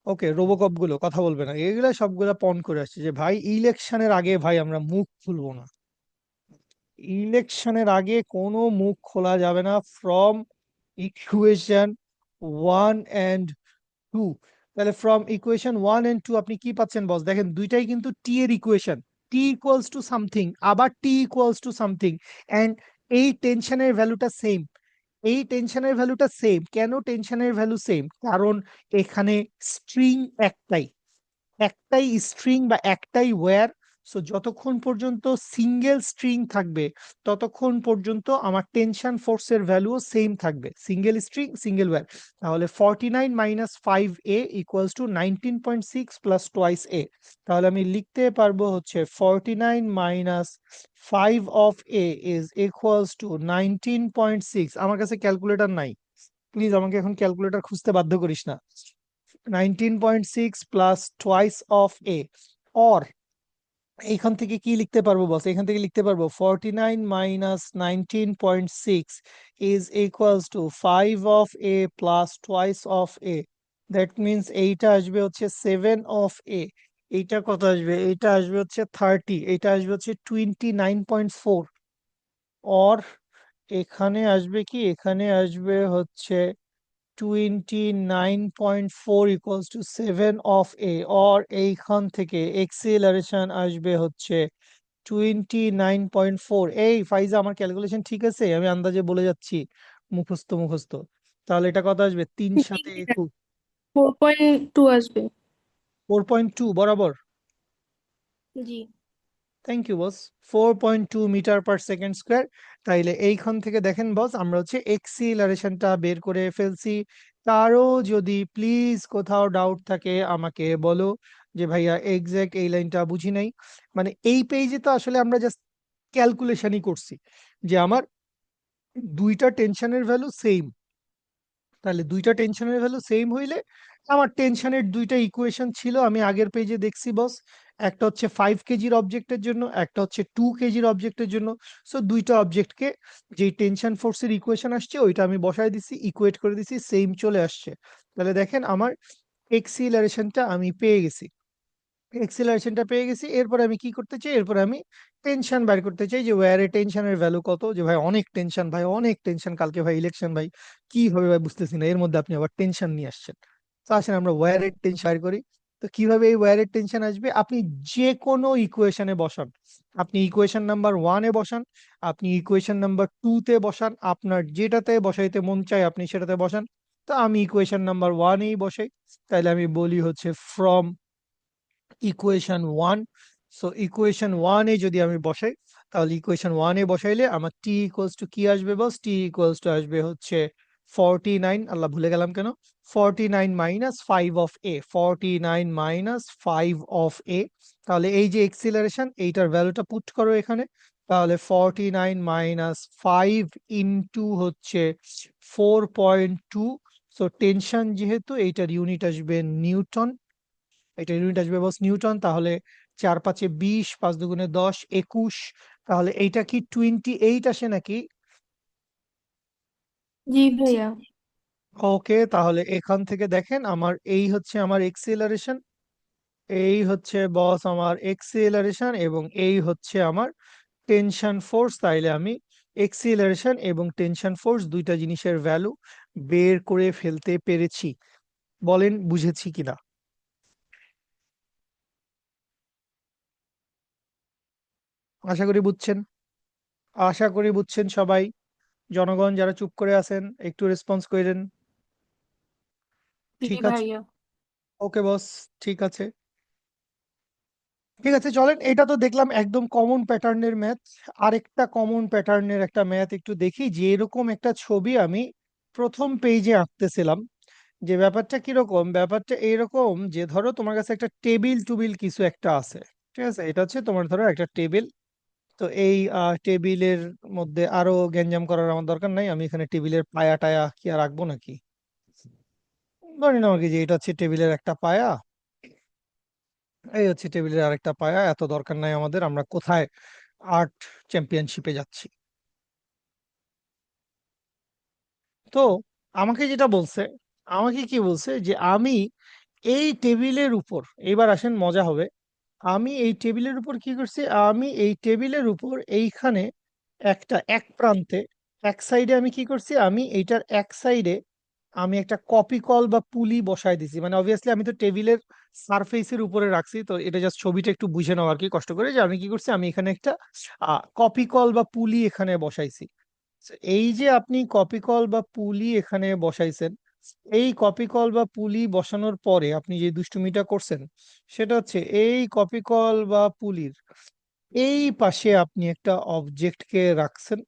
ওকে, রোবোকপ গুলো কথা বলবে না, এগুলো সবগুলা পন করে আসছে যে ভাই ইলেকশনের আগে ভাই আমরা মুখ খুলবো না, ইলেকশনের আগে কোনো মুখ খোলা যাবে না। ফ্রম ইকুয়েশন 1 and 2, তাহলে ফ্রম ইকুয়েশন 1 and 2 আপনি কি পাচ্ছেন বস, দেখেন দুইটাই কিন্তু টি এর equation. T equals to something, আবার টি ইকুয়ালস টু সামথিং, এন্ড এই টেনশনের ভ্যালুটা সেম। এই টেনশনের ভ্যালুটা সেম কেন, টেনশনের ভ্যালু সেম কারণ এখানে স্ট্রিং একটাই, একটাই স্ট্রিং বা একটাই ওয়্যার। সো যতক্ষণ পর্যন্ত সিঙ্গেল স্ট্রিং থাকবে ততক্ষণ পর্যন্ত আমার টেনশন ফোর্সের ভ্যালুও সেম থাকবে, সিঙ্গেল স্ট্রিং সিঙ্গেল ভ্যালু। তাহলে 49 - 5a equals to 19.6 plus twice a. তাহলে আমি লিখতে পারবো হচ্ছে 49 - 5 ইজ ইকুয়ালস টু 19.6। আমার কাছে ক্যালকুলেটর নাই, প্লিজ আমাকে এখন ক্যালকুলেটর খুঁজতে বাধ্য করিস না। 19.6 plus twice of A, or এইখান থেকে কি লিখতে পারবো বস, এখান থেকে লিখতে পারবো 49 - 19.6 is equals two 5 of A plus twice of A. That means এইটা আসবে হচ্ছে 7 অফ এ। এইটা কত আসবে, এইটা আসবে হচ্ছে 30, এইটা আসবে হচ্ছে 29.4। অর এখানে আসবে কি, এখানে আসবে হচ্ছে 29.4 equals to 7 of A. Or এইখান থেকে এক্সিলারেশন আসবে হচ্ছে 29.4। এই ফাইজা, আমার ক্যালকুলেশন ঠিক আছে? আমি আন্দাজে বলে যাচ্ছি, মুখস্থ মুখস্থ। তাহলে এটা কত আসবে, তিন জি সাথে ভাইয়া, 21, 4.2 আসবে। 4.2 বরাবর। জি। Thank you boss. 4.2 metre per second square. তাইলে এইখান থেকে দেখেন বস, আমরা হচ্ছে এক্সিলারেশনটা বের করে ফেলছি। কারো যদি প্লিজ কোথাও ডাউট থাকে আমাকে বলো যে ভাইয়া এক্সাক্ট এই লাইনটা বুঝি নাই। মানে এই পেজে তো আসলে আমরা জাস্ট ক্যালকুলেশনই করছি যে আমার দুইটা টেনশনের ভ্যালু সেম। তাহলে দুইটা টেনশনের ভ্যালু সেম হইলে আমার টেনশনের দুইটা ইকুয়েশন ছিল, আমি আগের পেজে দেখছি বস। একটা হচ্ছে 5 কেজির অবজেক্টের জন্য, একটা হচ্ছে 2 কেজির অবজেক্টের জন্য। সো দুইটা অবজেক্টকে যেই টেনশন ফোর্সের ইকুয়েশন আসছে ওইটা আমি বসায় দিছি, ইকুয়েট করে দিছি, সেম চলে আসছে। তাহলে দেখেন আমার এক্সিলারেশনটা আমি পেয়ে গেছি, এক্সিলারেশনটা পেয়ে গেছি। এরপর আমি কি করতে চাই, এরপর আমি টেনশন বের করতে চাই যে ওয়ারে টেনশনের ভ্যালু কত। যে ভাই অনেক টেনশন, ভাই অনেক টেনশন, কালকে ভাই ইলেকশন, ভাই কি হবে ভাই বুঝতেছি না, এর মধ্যে আপনি আবার টেনশন নিয়ে আসছেন। তো আসেন আমরা ওয়ারের টেনশন বের করি। তো কিভাবে এই ওয়ারের টেনশন আসবে, আপনি যে কোনো ইকুয়েশনে বসান, আপনি ইকুয়েশন নাম্বার 1-এ বসান, আপনি ইকুয়েশন নাম্বার 2-তে বসান, আপনার যেটাতে বসাইতে মন চায় আপনি সেটাতে বসান। তো আমি ইকুয়েশন নাম্বার 1-এই বসাই। তাইলে আমি বলি হচ্ছে ফ্রম ইকুয়েশন 1। সো ইকুয়েশন 1-এ যদি আমি বসাই, তাহলে ইকুয়েশন 1-এ বসাইলে আমার টি ইকুয়ালস টু কি আসবে বস, টি ইকুয়ালস টু আসবে হচ্ছে 49, আল্লাহ ভুলে গেলাম কেন, 49 - 5 অফ এ, 49 - 5 অফ এ। তাহলে এই যে এক্সিলারেশন এইটার ভ্যালুটা পুট করো এখানে। তাহলে 49 - 5 ইন্টু হচ্ছে 4.2। সো টেনশন যেহেতু এইটার ইউনিট আসবে নিউটন, এটা ইউনিট আসবে বস নিউটন। তাহলে 4 × 5 = 20, 5 × 2 = 10, 21। তাহলে এইটা কি 28 আসে নাকি? জি ভাইয়া। ওকে, তাহলে এখান থেকে দেখেন আমার এই হচ্ছে আমার এক্সিলারেশন, এই হচ্ছে বস আমার এক্সিলারেশন, এবং এই হচ্ছে আমার টেনশন ফোর্স। তাইলে আমি এক্সিলারেশন এবং টেনশন ফোর্স দুইটা জিনিসের ভ্যালু বের করে ফেলতে পেরেছি। বলেন বুঝেছি কিনা? আশা করি বুঝছেন, আশা করি বুঝছেন সবাই। জনগণ যারা চুপ করে আছেন একটু রেসপন্স করেন। জি ঠিক আছে, ভাইয়া। ওকে বস, ঠিক আছে। ঠিক আছে চলেন, এটা তো দেখলাম একদম কমন প্যাটার্নের ম্যাথ। আরেকটা কমন প্যাটার্নের একটা ম্যাথ একটু দেখি, যে এরকম একটা ছবি আমি প্রথম পেজে আঁকতেছিলাম। যে ব্যাপারটা কিরকম, ব্যাপারটা এইরকম যে ধরো তোমার কাছে একটা টেবিল টুবিল কিছু একটা আছে। ঠিক আছে, এটা হচ্ছে তোমার ধরো একটা টেবিল। তো এই টেবিলের মধ্যে আরো গ্যাঞ্জাম করার আমার দরকার নাই, আমি এখানে টেবিলের পায়া টায়া কি আর রাখবো নাকি। ধরে নাও আর কি যে এটা হচ্ছে টেবিলের একটা পায়া, এই হচ্ছে টেবিলের আরেকটা পায়া, এত দরকার নাই আমাদের, আমরা কোথায় আর্ট চ্যাম্পিয়নশিপে যাচ্ছি। তো আমাকে যেটা বলছে, আমাকে কি বলছে যে আমি এই টেবিলের উপর, এবার আসেন মজা হবে, আমি এই টেবিলের উপর কি করছি, আমি এই টেবিলের উপর এইখানে একটা এক প্রান্তে, এক সাইডে আমি কি করছি, আমি এইটার এক সাইডে আমি একটা কপি কল বা পুলি বসায় দিছি। মানে অবভিয়াসলি আমি তো টেবিলের সারফেসের উপরে রাখছি, তো এটা জাস্ট ছবিটা একটু বুঝে নাও আর কি কষ্ট করে, যে আমি কি করছি, আমি এখানে একটা কপি কল বা পুলি এখানে বসাইছি। So, এই যে আপনি কপি কল বা পুলি এখানে বসাইছেন, এই কপি কল বা পুলি বসানোর পরে আপনি যে দুষ্টুমিটা করছেন সেটা হচ্ছে এই কপি কল বা পুলির এই পাশে আপনি একটা অবজেক্টকে রাখছেন।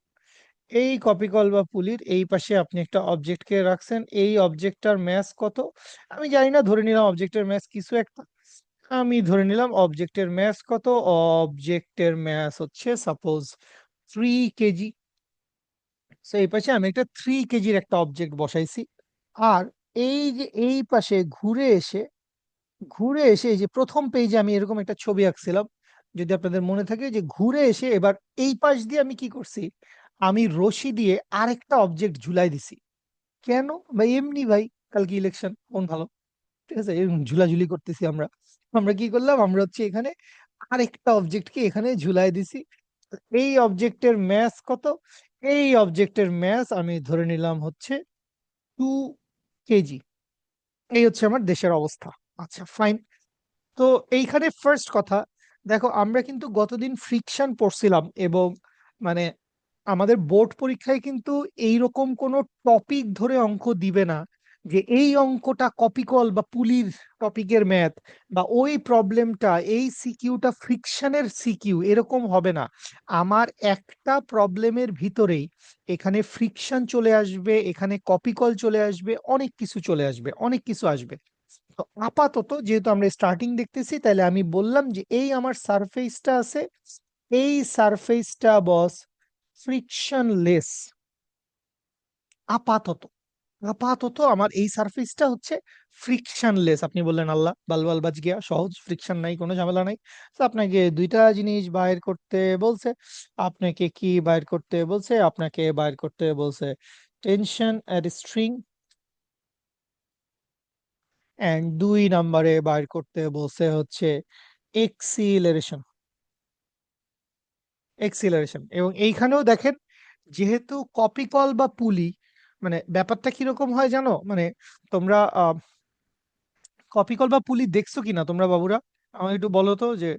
এই কপি কল বা পুলির এই পাশে আপনি একটা অবজেক্টকে রাখছেন। এই অবজেক্টটার ম্যাস কত আমি জানি না, ধরে নিলাম অবজেক্টের ম্যাস কিছু একটা। আমি ধরে নিলাম অবজেক্টের ম্যাস কত, অবজেক্টের ম্যাস হচ্ছে সাপোজ 3 কেজি। তো এই পাশে আমি একটা 3 কেজির একটা অবজেক্ট বসাইছি। আর এই যে এই পাশে ঘুরে এসে এই যে প্রথম পেজে আমি এরকম একটা ছবি আঁকছিলাম, যদি আপনাদের মনে থাকে, যে ঘুরে এসে এবার এই পাশ দিয়ে আমি কি করছি, আমি রশি দিয়ে আরেকটা অবজেক্ট ঝুলাই দিছি। কেন ভাই? এমনি ভাই, কালকে ইলেকশন, কোন ভালো, ঠিক আছে, এরকম ঝুলাঝুলি করতেছি আমরা। আমরা কি করলাম, আমরা হচ্ছে এখানে আরেকটা অবজেক্টকে এখানে ঝুলাই দিছি। এই অবজেক্টের ম্যাস কত? এই অবজেক্টের ম্যাস আমি ধরে নিলাম হচ্ছে 2 কেজি। এই হচ্ছে আমার দেশের অবস্থা। আচ্ছা ফাইন। তো এইখানে ফার্স্ট কথা, দেখো আমরা কিন্তু গতদিন ফ্রিকশন পড়ছিলাম, এবং মানে আমাদের বোর্ড পরীক্ষায় কিন্তু এইরকম কোনো টপিক ধরে অঙ্ক দিবে না যে এই অঙ্কটা কপিকল বা পুলির টপিকের ম্যাথ, বা ওই প্রবলেমটা এই সিকিউটা ফ্রিকশনের সিকিউ, এরকম হবে না। আমার একটা প্রবলেমের ভিতরেই এখানে ফ্রিকশন চলে আসবে, এখানে কপিকল চলে আসবে, অনেক কিছু চলে আসবে, অনেক কিছু আসবে। তো আপাতত যেহেতু আমরা স্টার্টিং দেখতেছি, তাহলে আমি বললাম যে এই আমার সারফেসটা আছে, এই সারফেসটা বস ফ্রিকশনলেস। আপাতত আপাতত আমার এই সারফেসটা হচ্ছে ফ্রিকশনলেস। আপনি বললেন আল্লাহ বালবাল বাজ গিয়া, সহজ, ফ্রিকশন নাই, কোনো ঝামেলা নাই। তো আপনাকে দুইটা জিনিস বাইর করতে বলছে। আপনাকে কি বাইর করতে বলছে? আপনাকে বাইর করতে বলছে টেনশন এট স্ট্রিং, এন্ড 2 নম্বরে বাইর করতে বলছে হচ্ছে এক্সিলারেশন। এক্সিলারেশন, এবং এইখানেও দেখেন, যেহেতু কপি কল বা পুলি, মানে ব্যাপারটা কিরকম হয় জানো, মানে তোমরা কপি কল বা পুলি দেখছো কিনা তোমরা বাবুরা? আমাকে একটু বলো তো যে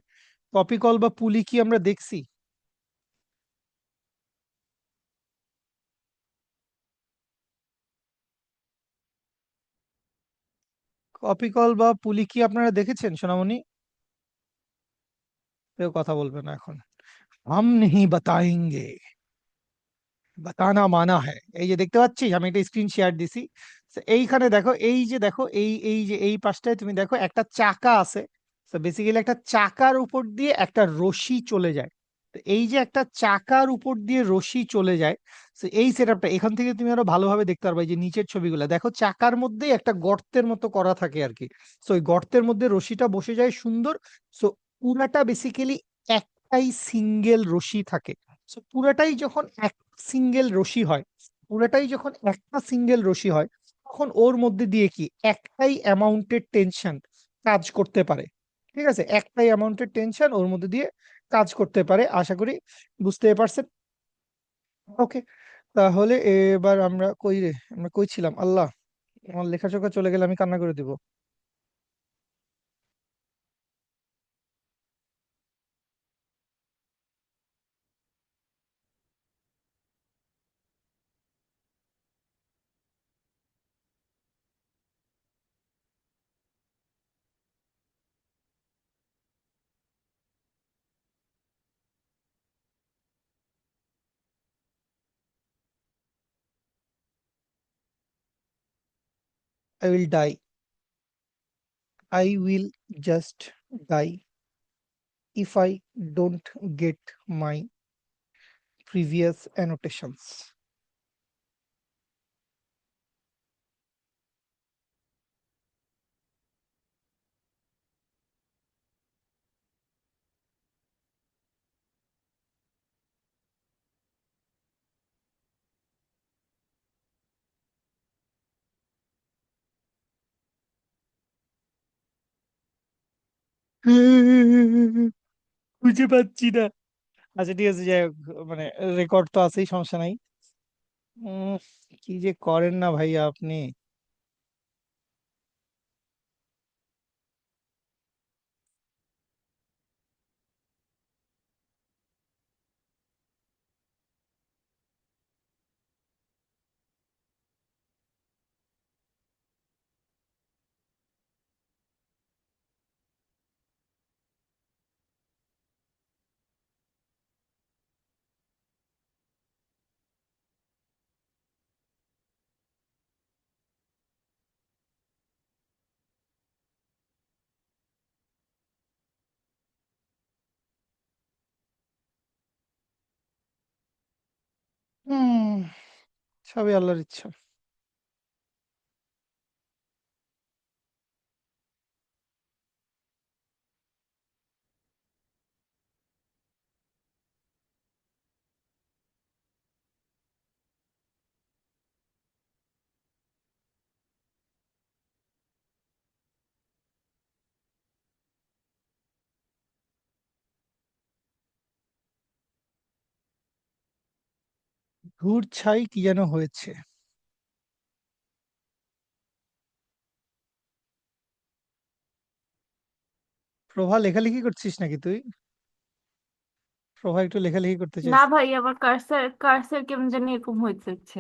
কপি কল বা পুলি কি আমরা দেখছি? কপি কল বা পুলি কি আপনারা দেখেছেন সোনামণি? কেউ কথা বলবে না এখন। হাম নেহি বাতায়েঙ্গে, বাতানা মানা হ্যায়। এই যে দেখতে পাচ্ছি, আমি একটা স্ক্রিন শেয়ার দিছি। তো এইখানে দেখো, এই যে দেখো, এই যে এই পাশটায় তুমি দেখো একটা চাকা আছে। তো বেসিক্যালি একটা চাকার উপর দিয়ে একটা রশি চলে যায়। তো এই যে একটা চাকার উপর দিয়ে রশি চলে যায়, তো এই সেটআপটা এখান থেকে তুমি আরো ভালোভাবে দেখতে পারবে। এই যে নিচের ছবিগুলো দেখো, চাকার মধ্যেই একটা গর্তের মতো করা থাকে আর কি। তো ওই গর্তের মধ্যে রশিটা বসে যায় সুন্দর। সো পুরাটা বেসিক্যালি একটাই সিঙ্গেল রশি থাকে। So, পুরাটাই যখন সিঙ্গেল রশি হয়, পুরোটাই যখন একটা সিঙ্গেল রশি হয়, তখন ওর মধ্যে দিয়ে কি একটাই অ্যামাউন্টের টেনশন কাজ করতে পারে। ঠিক আছে, একটাই অ্যামাউন্টের টেনশন ওর মধ্যে দিয়ে কাজ করতে পারে। আশা করি বুঝতে পারছেন। ওকে, তাহলে এবার আমরা কই রে, আমরা কই ছিলাম আল্লাহ, আমার লেখাচোখা চলে গেলে আমি কান্না করে দিব। I will die, I will just die if I don't get my previous annotations. খুঁজে পাচ্ছি না। আচ্ছা ঠিক আছে, যাই হোক, মানে রেকর্ড তো আছেই, সমস্যা নাই। উম, কি যে করেন না ভাইয়া আপনি। হুম, সবই আল্লাহর ইচ্ছা। ধূর ছাই কি যেন হয়েছে। প্রভা, লেখালেখি করছিস নাকি তুই? প্রভা, একটু লেখালেখি করতে না চাইছ? ভাই, আমার কার্সার কার্সার কেমন জানি এরকম হয়ে যাচ্ছে।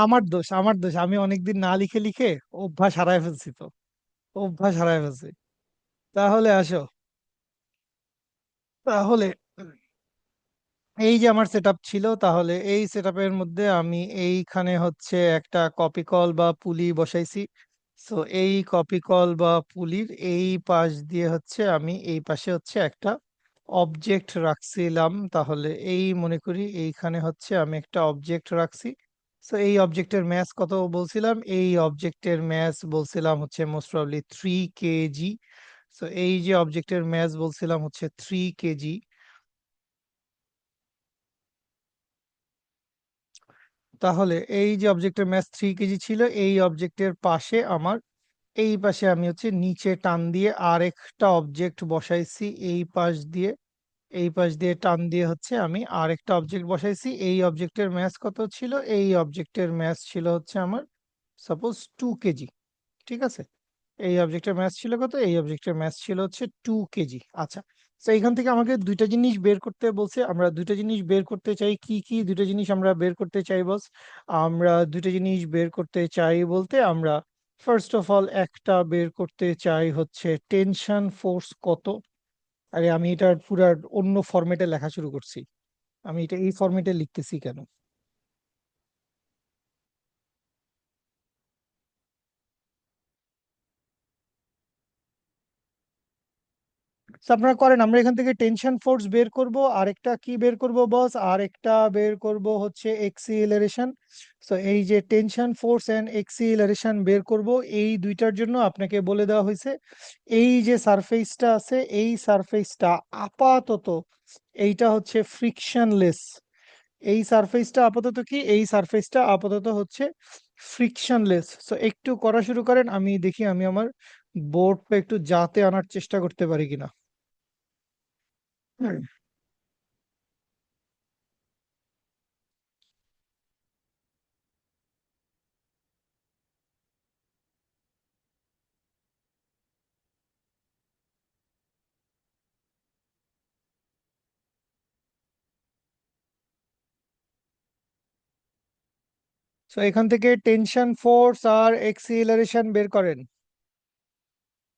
আমার দোষ, আমার দোষ, আমি অনেকদিন না লিখে লিখে অভ্যাস হারায় ফেলছি তো, অভ্যাস হারায় ফেলছি। তাহলে আসো, তাহলে এই যে আমার সেটআপ ছিল, তাহলে এই সেটআপের মধ্যে আমি এইখানে হচ্ছে একটা কপি কল বা পুলি বসাইছি। সো এই কপি কল বা পুলির এই পাশ দিয়ে হচ্ছে আমি এই পাশে হচ্ছে একটা অবজেক্ট রাখছিলাম। তাহলে এই মনে করি এইখানে হচ্ছে আমি একটা অবজেক্ট রাখছি। সো এই অবজেক্টের ম্যাস কত বলছিলাম? এই অবজেক্টের ম্যাস বলছিলাম হচ্ছে মোস্ট প্রবাবলি 3 kg। সো এই যে অবজেক্টের ম্যাস বলছিলাম হচ্ছে 3 kg। তাহলে এই যে অবজেক্টের ম্যাস 3 kg ছিল, এই অবজেক্টের পাশে আমার এই পাশে আমি হচ্ছে নিচে টান দিয়ে আরেকটা অবজেক্ট বসাইছি এই পাশ দিয়ে। এই পাশ দিয়ে টান দিয়ে হচ্ছে আমি আরেকটা অবজেক্ট বসাইছি। এই অবজেক্টের ম্যাস কত ছিল? এই অবজেক্টের ম্যাস ছিল হচ্ছে আমার সাপোজ 2 kg। ঠিক আছে, এই অবজেক্টের ম্যাস ছিল কত? এই অবজেক্টের ম্যাস ছিল হচ্ছে 2 kg। আচ্ছা, তো এইখান থেকে আমাকে দুইটা জিনিস বের করতে বলছে। আমরা দুইটা জিনিস বের করতে চাই। কি কি দুইটা জিনিস আমরা বের করতে চাই বস? আমরা দুইটা জিনিস বের করতে চাই বলতে আমরা ফার্স্ট অফ অল একটা বের করতে চাই হচ্ছে টেনশন ফোর্স কত। আরে আমি এটা পুরা অন্য ফরম্যাটে লেখা শুরু করছি, আমি এটা এই ফরম্যাটে লিখতেছি কেন? তো আপনারা করেন, আমরা এখান থেকে টেনশন ফোর্স বের করব। আরেকটা কি বের করব বস? আরেকটা বের করব হচ্ছে এক্সিলারেশন। সো এই যে টেনশন ফোর্স এন্ড এক্সিলারেশন বের করব, এই দুইটার জন্য আপনাকে বলে দেওয়া হয়েছে এই যে সারফেসটা আছে, এই সারফেসটা আপাতত এইটা হচ্ছে ফ্রিকশনলেস। এই সারফেসটা আপাতত কি? এই সারফেসটা আপাতত হচ্ছে ফ্রিকশনলেস। সো একটু করা শুরু করেন, আমি দেখি আমি আমার বোর্ডটা একটু যাতে আনার চেষ্টা করতে পারি কিনা। সো এখান থেকে টেনশন ফোর্স আর এক্সিলারেশন বের করেন।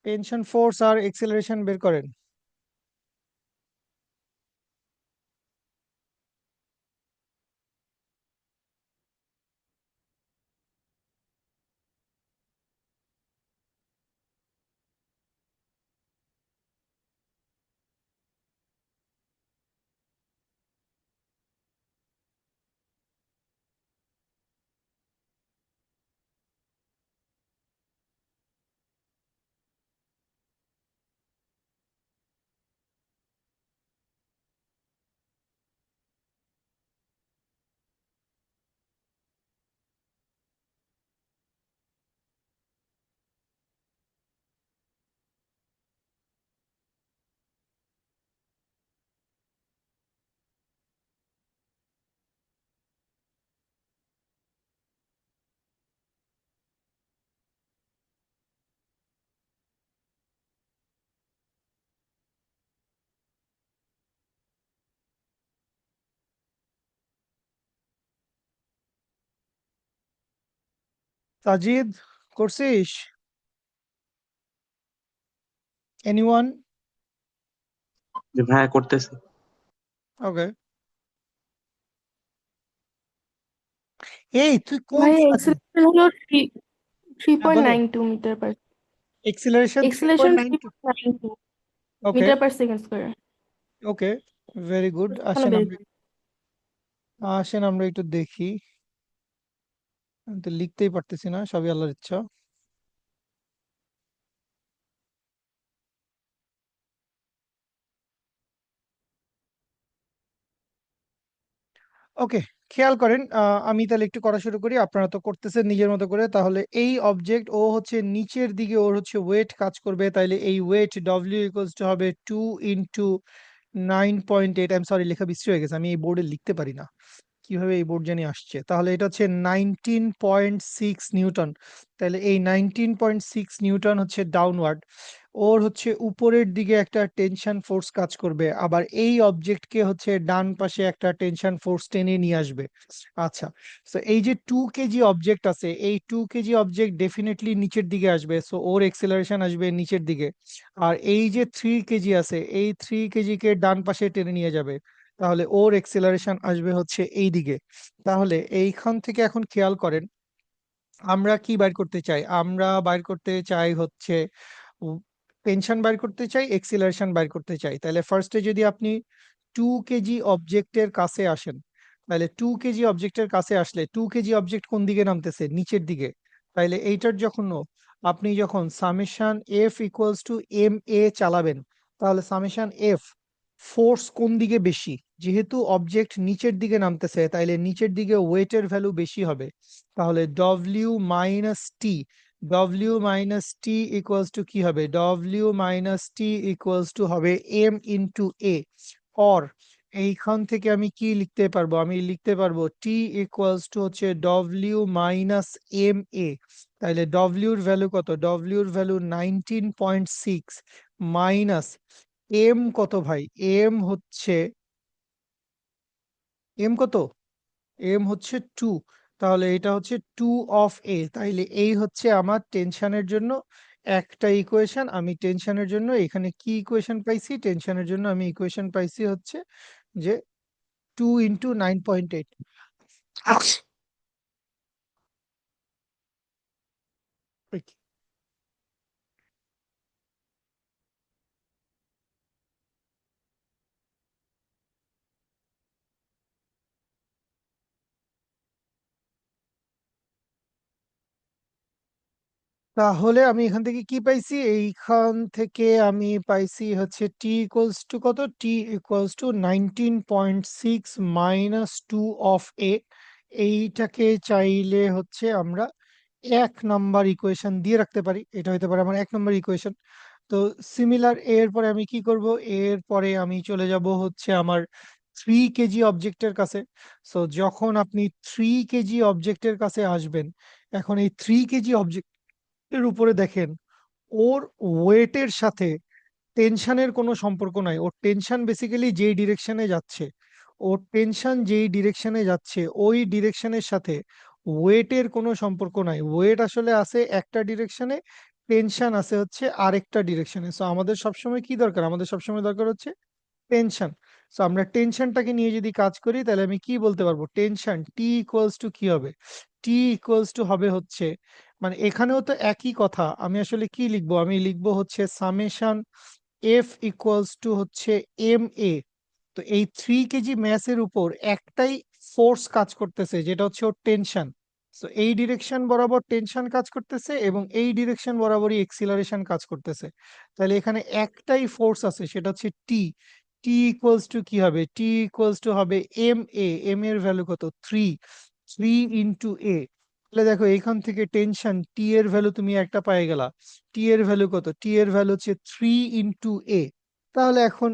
টেনশন ফোর্স আর এক্সিলারেশন বের করেন। সাজিদ, করছিস? এনিওয়ান? যে ভাইয়া করতেছে। ওকে। এই তুই কোন ভাই সাজিদ? এক্সেলেশন হলো থ্রি হ্যাঁ পয়েন্ট বলো। Nine two metre per acceleration three acceleration point nine three two point nine two okay, metre per second square. Okay. Very good. এখনো বের করি। আসেন আমরা একটু দেখি। আমি তো লিখতেই পারতেছি না, সবই আল্লাহর ইচ্ছা। ওকে, খেয়াল করেন, আমি তাহলে একটু করা শুরু করি, আপনারা তো করতেছেন নিজের মতো করে। তাহলে এই অবজেক্ট ও হচ্ছে নিচের দিকে, ওর হচ্ছে ওয়েট কাজ করবে, তাইলে এই ওয়েট ডব্লিউ ইকুয়ালস টু হবে 2 × 9.8। আই এম সরি, লেখা বিশ্রী হয়ে গেছে, আমি এই বোর্ডে লিখতে পারি না, কিভাবে এই বোর্ড জানি আসছে। তাহলে এটা হচ্ছে 19.6 নিউটন। তাহলে এই 19.6 নিউটন হচ্ছে ডাউনওয়ার্ড, ওর হচ্ছে উপরের দিকে একটা টেনশন ফোর্স কাজ করবে, আবার এই অবজেক্টকে হচ্ছে ডান পাশে একটা টেনশন ফোর্স টেনে নিয়ে আসবে। আচ্ছা, তো এই যে 2 কেজি অবজেক্ট আছে, এই 2 কেজি অবজেক্ট ডেফিনেটলি নিচের দিকে আসবে, সো ওর এক্সেলারেশন আসবে নিচের দিকে। আর এই যে 3 কেজি আছে, এই 3 কেজিকে ডান পাশে টেনে নিয়ে যাবে, তাহলে ওর এক্সেলারেশন আসবে হচ্ছে এই দিকে। তাহলে এইখান থেকে এখন খেয়াল করেন, আমরা কি বাইর করতে চাই? আমরা বাইর করতে চাই হচ্ছে টেনশন বাইর করতে চাই, এক্সিলারেশন বাইর করতে চাই। তাহলে ফার্স্টে যদি আপনি 2 কেজি অবজেক্টের কাছে আসেন, তাহলে 2 কেজি অবজেক্টের কাছে আসলে 2 কেজি অবজেক্ট কোন দিকে নামতেছে? নিচের দিকে। তাইলে এইটার যখন আপনি যখন summation F equals to M A চালাবেন, তাহলে সামেশন এফ ফোর্স কোন দিকে বেশি? যেহেতু অবজেক্ট নিচের দিকে নামতেছে, তাইলে নিচের দিকে ওয়েটের ভ্যালু বেশি হবে। তাহলে W - T ইকুয়ালস টু কি হবে? W - T ইকুয়ালস টু হবে M ইন্টু A। অর এইখান থেকে আমি কি লিখতে পারবো? আমি লিখতে পারবো T ইকুয়ালস টু হচ্ছে W - MA। তাহলে W এর ভ্যালু কত? W এর ভ্যালু 19.6 মাইনাস M কত ভাই? M কত? এম হচ্ছে 2। তাহলে এটা হচ্ছে 2 অফ এ। তাইলে এই হচ্ছে আমার টেনশনের জন্য একটা ইকুয়েশন। আমি টেনশনের জন্য এখানে কি ইকুয়েশন পাইছি? টেনশনের জন্য আমি ইকুয়েশন পাইছি হচ্ছে যে 2 × 9.8। তাহলে আমি এখান থেকে কি পাইছি? এইখান থেকে আমি পাইছি হচ্ছে টি ইকুয়ালস টু কত? টি ইকুয়ালস টু 19.6 মাইনাস 2 অফ এ। এইটাকে চাইলে হচ্ছে আমরা 1 নাম্বার ইকুয়েশন দিয়ে রাখতে পারি, এটা হতে পারে আমার 1 নাম্বার ইকুয়েশন। তো সিমিলার এরপরে আমি কি করব? এরপরে আমি চলে যাব হচ্ছে আমার 3 কেজি অবজেক্টের কাছে। সো যখন আপনি 3 কেজি অবজেক্টের কাছে আসবেন, এখন এই 3 কেজি এর উপরে দেখেন, ওর ওয়েটের সাথে টেনশনের কোনো সম্পর্ক নাই। ওর টেনশন বেসিক্যালি যেই ডিরেকশনে যাচ্ছে, ওর টেনশন যেই ডিরেকশনে যাচ্ছে ওই ডিরেকশনের সাথে ওয়েটের কোনো সম্পর্ক নাই। ওয়েট আসলে আছে একটা ডিরেকশনে, টেনশন আছে হচ্ছে আরেকটা ডিরেকশনে। সো আমাদের সবসময় কি দরকার? আমাদের সবসময় দরকার হচ্ছে টেনশন। সো আমরা টেনশনটাকে নিয়ে যদি কাজ করি, তাহলে আমি কি বলতে পারবো? টেনশন টি ইকুয়ালস টু কি হবে? টি ইকুয়ালস টু হবে হচ্ছে, মানে এখানেও তো একই কথা, আমি আসলে কি লিখবো? আমি লিখবো হচ্ছে সামেশন এফ ইকুয়ালস টু হচ্ছে এম এ। তো এই 3 কেজি ম্যাসের উপর একটাই ফোর্স কাজ করতেছে, যেটা হচ্ছে ওর টেনশন। তো এই ডিরেকশন বরাবর টেনশন কাজ করতেছে এবং এই ডিরেকশন বরাবরই এক্সিলারেশন কাজ করতেছে। তাহলে এখানে একটাই ফোর্স আছে, সেটা হচ্ছে টি। টি ইকুয়ালস টু কি হবে? টি ইকুয়ালস টু হবে এম এ। এম এর ভ্যালু কত? 3 ইন্টু এ। তাহলে দেখো এখান থেকে টেনশন টি এর ভ্যালু তুমি একটা পায়ে গেলা। টি এর ভ্যালু কত? টি এর ভ্যালু হচ্ছে 3 ইন্টু এ। তাহলে এখন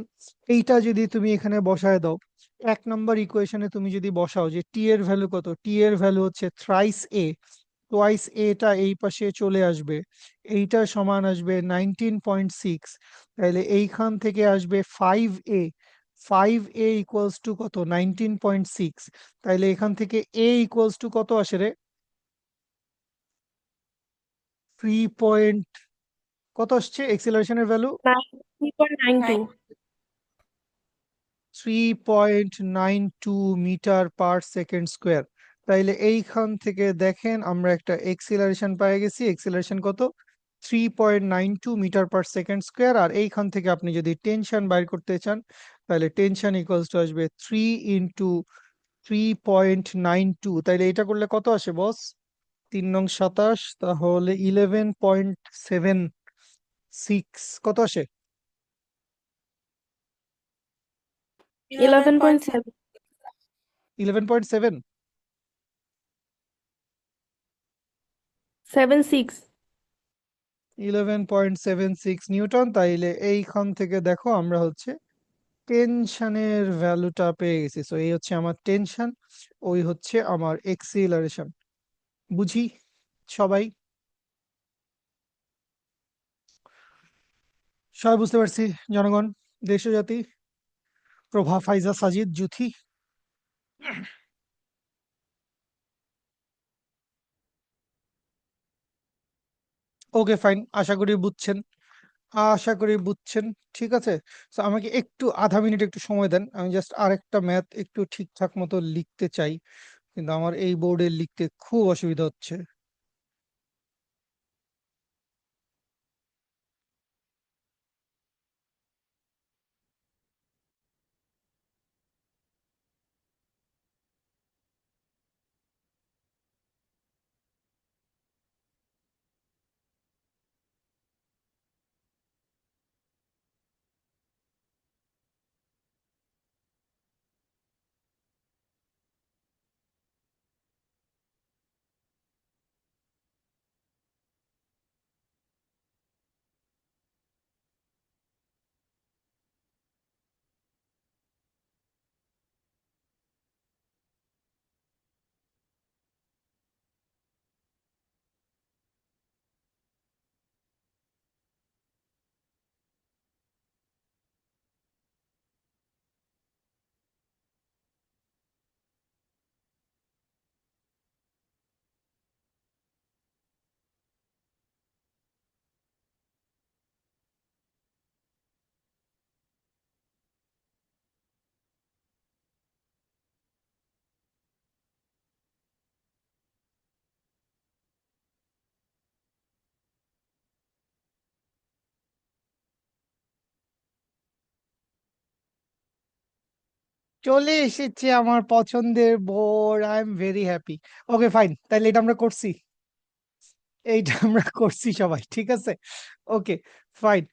এইটা যদি তুমি এখানে বসায় দাও, 1 নাম্বার ইকুয়েশনে তুমি যদি বসাও যে টি এর ভ্যালু কত, টি এর ভ্যালু হচ্ছে থ্রাইস এ, টোয়াইস এটা এই পাশে চলে আসবে, এইটা সমান আসবে 19.6। তাহলে এইখান থেকে আসবে 5a। 5a ইকুয়ালস টু কত? 19.6। তাইলে এখান থেকে a ইকুয়ালস টু কত আসে রে? 3 কত আসছে এক্সিলারেশনের value? 3.92। 3.92 metre per second square. তাইলে এইখান থেকে দেখেন আমরা একটা এক্সিলারেশন পেয়ে গেছি। এক্সিলারেশন কত? 3.92 মিটার পার সেকেন্ড স্কোয়ার। আর এইখান থেকে আপনি যদি টেনশন বাইর করতে চান, তাহলে টেনশন ইকুয়ালস টু আসবে 3 × 3.92, তাইলে এটা করলে কত আসে বস? 3 নং 27, তাহলে 11.76 কত আসে? 11.7 11.7, 76 11.76 নিউটন। তাইলে এইখান থেকে দেখো আমরা হচ্ছে টেনশনের ভ্যালুটা পেয়ে গেছি। সো এই হচ্ছে আমার টেনশন, ওই হচ্ছে আমার এক্সিলারেশন। বুঝি সবাই? সবাই বুঝতে পারছি? জনগণ, দেশ ও জাতি, প্রভা, ফাইজা, সাজিদ, জুথি। ওকে ফাইন, আশা করি বুঝছেন, আশা করি বুঝছেন। ঠিক আছে, তো আমাকে একটু আধা মিনিট একটু সময় দেন, আমি জাস্ট আরেকটা ম্যাথ একটু ঠিকঠাক মতো লিখতে চাই, কিন্তু আমার এই বোর্ডে লিখতে খুব অসুবিধা হচ্ছে। চলে এসেছে আমার পছন্দের board, I am very happy. Okay fine, তাহলে এটা আমরা করছি, এইটা আমরা করছি সবাই, ঠিক আছে। ওকে ফাইন,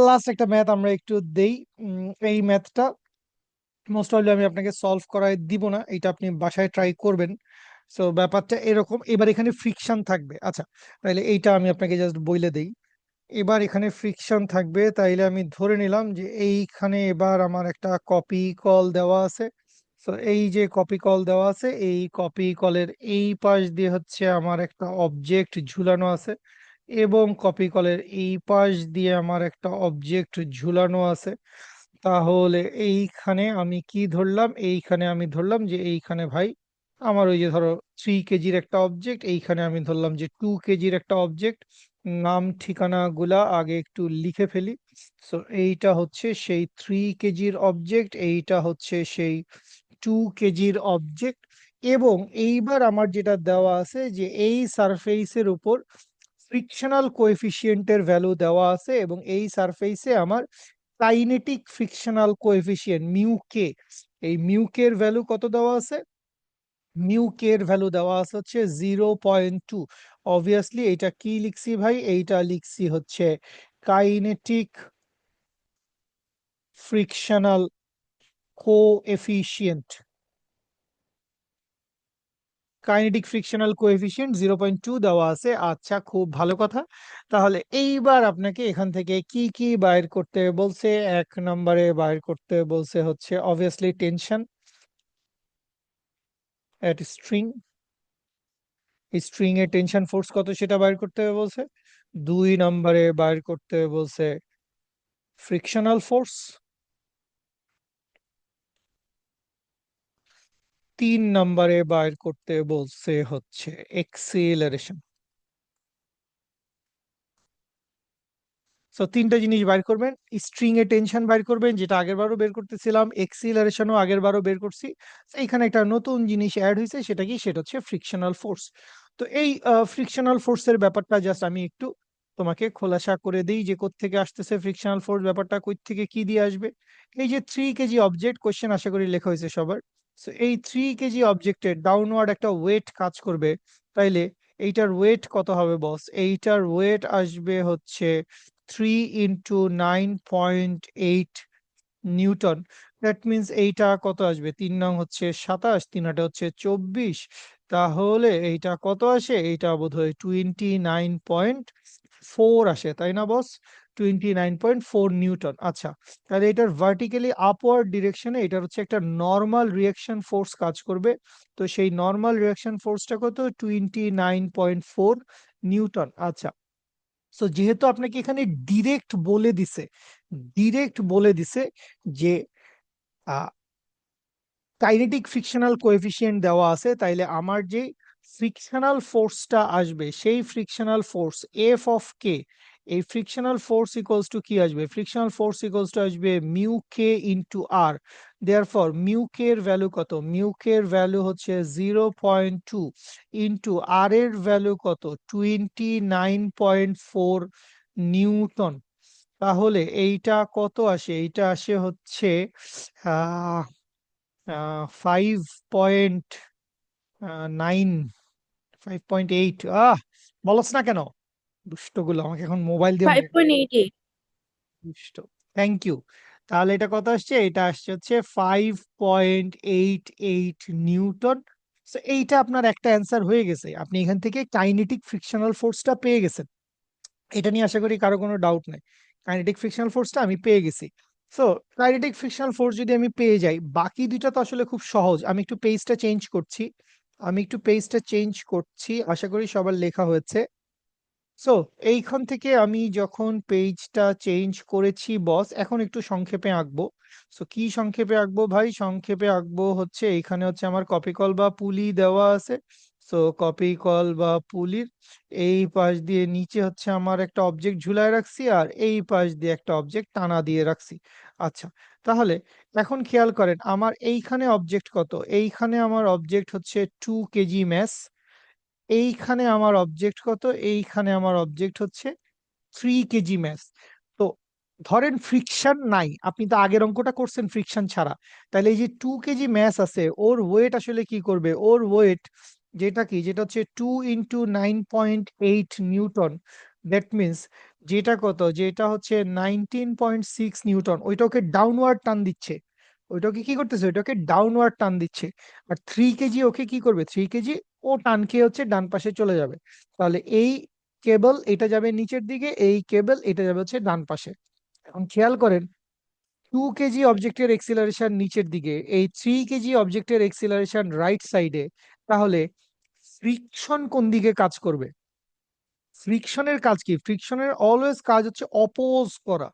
লাস্ট একটা ম্যাথ আমরা একটু দেই। এই ম্যাথটা মোস্ট প্রবাবলি আমি আপনাকে সলভ করায় দিব না, এটা আপনি বাসায় ট্রাই করবেন। সো ব্যাপারটা এরকম, এবার এখানে ফ্রিকশন থাকবে। আচ্ছা, তাহলে এইটা আমি আপনাকে জাস্ট বলে দেই। এবার এখানে ফ্রিকশন থাকবে, তাইলে আমি ধরে নিলাম যে এইখানে এবার আমার একটা কপি কল দেওয়া আছে। তো এই যে কপি কল দেওয়া আছে, এই কপি কলের এই পাশ দিয়ে হচ্ছে আমার একটা অবজেক্ট ঝুলানো আছে, এবং কপি কলের এই পাশ দিয়ে আমার একটা অবজেক্ট ঝুলানো আছে। তাহলে এইখানে আমি কি ধরলাম? এইখানে আমি ধরলাম যে এইখানে ভাই আমার ওই যে ধরো 3 কেজির একটা অবজেক্ট, এইখানে আমি ধরলাম যে 2 কেজির একটা অবজেক্ট। নাম ঠিকানা গুলা আগে একটু লিখে ফেলি। সো এইটা হচ্ছে সেই 3 কেজির অবজেক্ট, এইটা হচ্ছে সেই 2 কেজির অবজেক্ট। এবং এইবার আমার যেটা দেওয়া আছে যে এই সারফেসের উপর ফ্রিকশনাল কোএফিসিয়েন্টের ভ্যালু দেওয়া আছে, এবং এই সারফেসে আমার কাইনেটিক ফ্রিকশনাল কোএফিসিয়েন্ট মিউ কে, এই মিউ কে এর ভ্যালু কত দেওয়া আছে? মিউ কে এর ভ্যালু দেওয়া আছে হচ্ছে 0.2। অবভিয়াসলি এটা কি লিখছি ভাই? এইটা লিখছি হচ্ছে kinetic frictional coefficient. Kinetic frictional coefficient 0.2 দেওয়া আছে। আচ্ছা, খুব ভালো কথা। তাহলে এইবার আপনাকে এখান থেকে কি কি বাইর করতে বলছে? 1 নম্বরে বাইর করতে বলছে হচ্ছে অবভিয়াসলি টেনশন এট স্ট্রিং, স্ট্রিং এর টেনশন ফোর্স কত সেটা বাইর করতে বলছে। 2 নম্বরে বাইর করতে বলছে ফ্রিকশনাল ফোর্স। 3 নম্বরে বাইর করতে বলছে হচ্ছে এক্সিলারেশন। সো তিনটা জিনিস বাইর করবেন, স্ট্রিং এ টেনশন বাইর করবেন যেটা আগের বারও বের করতেছিলাম, এক্সিলারেশনও আগের বারও বের করছি। তো এইখানে একটা নতুন জিনিস অ্যাড হয়েছে, সেটা কি? সেটা হচ্ছে ফ্রিকশনাল ফোর্স। তো এই ফ্রিকশনাল ফোর্সের ব্যাপারটা জাস্ট আমি একটু তোমাকে খোলাসা করে দিই যে কোত্থেকে আসতেছে ফ্রিকশনাল ফোর্স, ব্যাপারটা কই থেকে কি দিয়ে আসবে। এই যে 3 কেজি অবজেক্ট, কোশ্চেন আশা করি লেখা হয়েছে সবার। সো এই 3 কেজি অবজেক্টের ডাউনওয়ার্ড একটা ওয়েট কাজ করবে, তাইলে এইটার ওয়েট কত হবে বস? এইটার ওয়েট আসবে হচ্ছে 3 × 9.8 নিউটন। দ্যাট মিনস এইটা কত আসবে? 3 নং হচ্ছে 27, 3 হচ্ছে 24, তাহলে এইটা কত আসে? এইটা বোধহয় 29.4 আসে, তাই না বস? 29.4 নিউটন। আচ্ছা, তাহলে এটার ভার্টিক্যালি আপওয়ার্ড ডিরেকশনে এটার হচ্ছে একটা নর্মাল রিয়াকশন ফোর্স কাজ করবে। তো সেই নর্মাল রিয়াকশন ফোর্সটা কত? 29.4 নিউটন। আচ্ছা, সো যেহেতু আপনাকে এখানে ডিরেক্ট বলে দিছে যে কাইনেটিক ফ্রিকশনাল কোএফিসিয়েন্ট দেওয়া আছে, তাইলে আমার যে ফ্রিকশনাল ফোর্সটা আসবে সেই ফ্রিকশনাল ফোর্স এফ অফ কে, এই ফ্রিকশনাল ফোর্স ইকুয়ালস টু কি আসবে? ফ্রিকশনাল ফোর্স ইকুয়ালস টু আসবে মিউ কে ইন্টু আর। দেয়ারফর মিউ কে এর ভ্যালু কত? মিউ কে এর ভ্যালু হচ্ছে 0.2 ইন্টু আর এর ভ্যালু কত? 29.4 নিউটন। তাহলে এইটা কত আসে? এইটা আসে হচ্ছে আহ 5.9, 5.8। বলছ না কেন? দুষ্টগুলো আমাকে এখন মোবাইল দিয়ে 5.88। দুষ্ট। Thank you. তাহলে এটা কত আসছে? এটা আসছে হচ্ছে 5.88 নিউটন। So এইটা আপনার একটা অ্যান্সার হয়ে গেছে, আপনি এখান থেকে কাইনেটিক ফ্রিকশনাল ফোর্সটা পেয়ে গেছেন। এটা নিয়ে আশা করি কারো কোনো ডাউট নেই। কাইনেটিক ফ্রিকশনাল ফোর্সটা আমি পেয়ে গেছি। সো কাইনেটিক ফ্রিকশনাল ফোর্স যদি আমি পেয়ে যাই, বাকি দুইটা তো আসলে খুব সহজ। আমি একটু পেজটা চেঞ্জ করছি, আশা করি সবার লেখা হয়েছে। সো এইখান থেকে আমি যখন পেজটা চেঞ্জ করেছি বস, এখন একটু সংক্ষেপে আঁকবো। সো কি সংক্ষেপে আঁকবো ভাই? সংক্ষেপে আঁকবো হচ্ছে এইখানে হচ্ছে আমার কপি কল বা পুলি দেওয়া আছে। সো কপি কল বা পুলির এই পাশ দিয়ে নিচে হচ্ছে আমার একটা অবজেক্ট ঝুলায় রাখছি, আর এই পাশ দিয়ে একটা অবজেক্ট টানা দিয়ে রাখছি। আচ্ছা, তাহলে এখন খেয়াল করেন আমার এইখানে অবজেক্ট কত? এইখানে আমার অবজেক্ট হচ্ছে 2 কেজি ম্যাস। এইখানে আমার অবজেক্ট কত? এইখানে আমার অবজেক্ট হচ্ছে 3 কেজি ম্যাস। তো ধরেন ফ্রিকশন নাই, আপনি তো আগের অঙ্কটা করছেন ফ্রিকশন ছাড়া। তাহলে এই যে 2 কেজি ম্যাস আছে, ওর ওয়েট আসলে কি করবে? ওর ওয়েট যেটা কি, যেটা হচ্ছে 2 × 9.8 নিউটন। দ্যাট মিনস যেটা কত? যেটা হচ্ছে 19.6 নিউটন। ওইটাকে ডাউনওয়ার্ড টান দিচ্ছে। ওইটাকে কি করতেছে? ওইটাকে ডাউনওয়ার্ড টান দিচ্ছে। আর 3 কেজি ওকে কি করবে? 3 কেজি ও টান খেয়ে হচ্ছে ডান পাশে চলে যাবে। তাহলে এই কেবল এটা যাবে নিচের দিকে, এই কেবল এটা যাবে হচ্ছে ডান পাশে। এখন খেয়াল করেন 2 কেজি অবজেক্টের এক্সিলারেশন নিচের দিকে, এই 3 কেজি অবজেক্টের এক্সিলারেশন রাইট সাইডে। তাহলে ফ্রিকশন কোন দিকে কাজ করবে? ফ্রিকশনের কাজ কি? ফ্রিকশনের অলওয়েজ কাজ হচ্ছে অপোজ করা।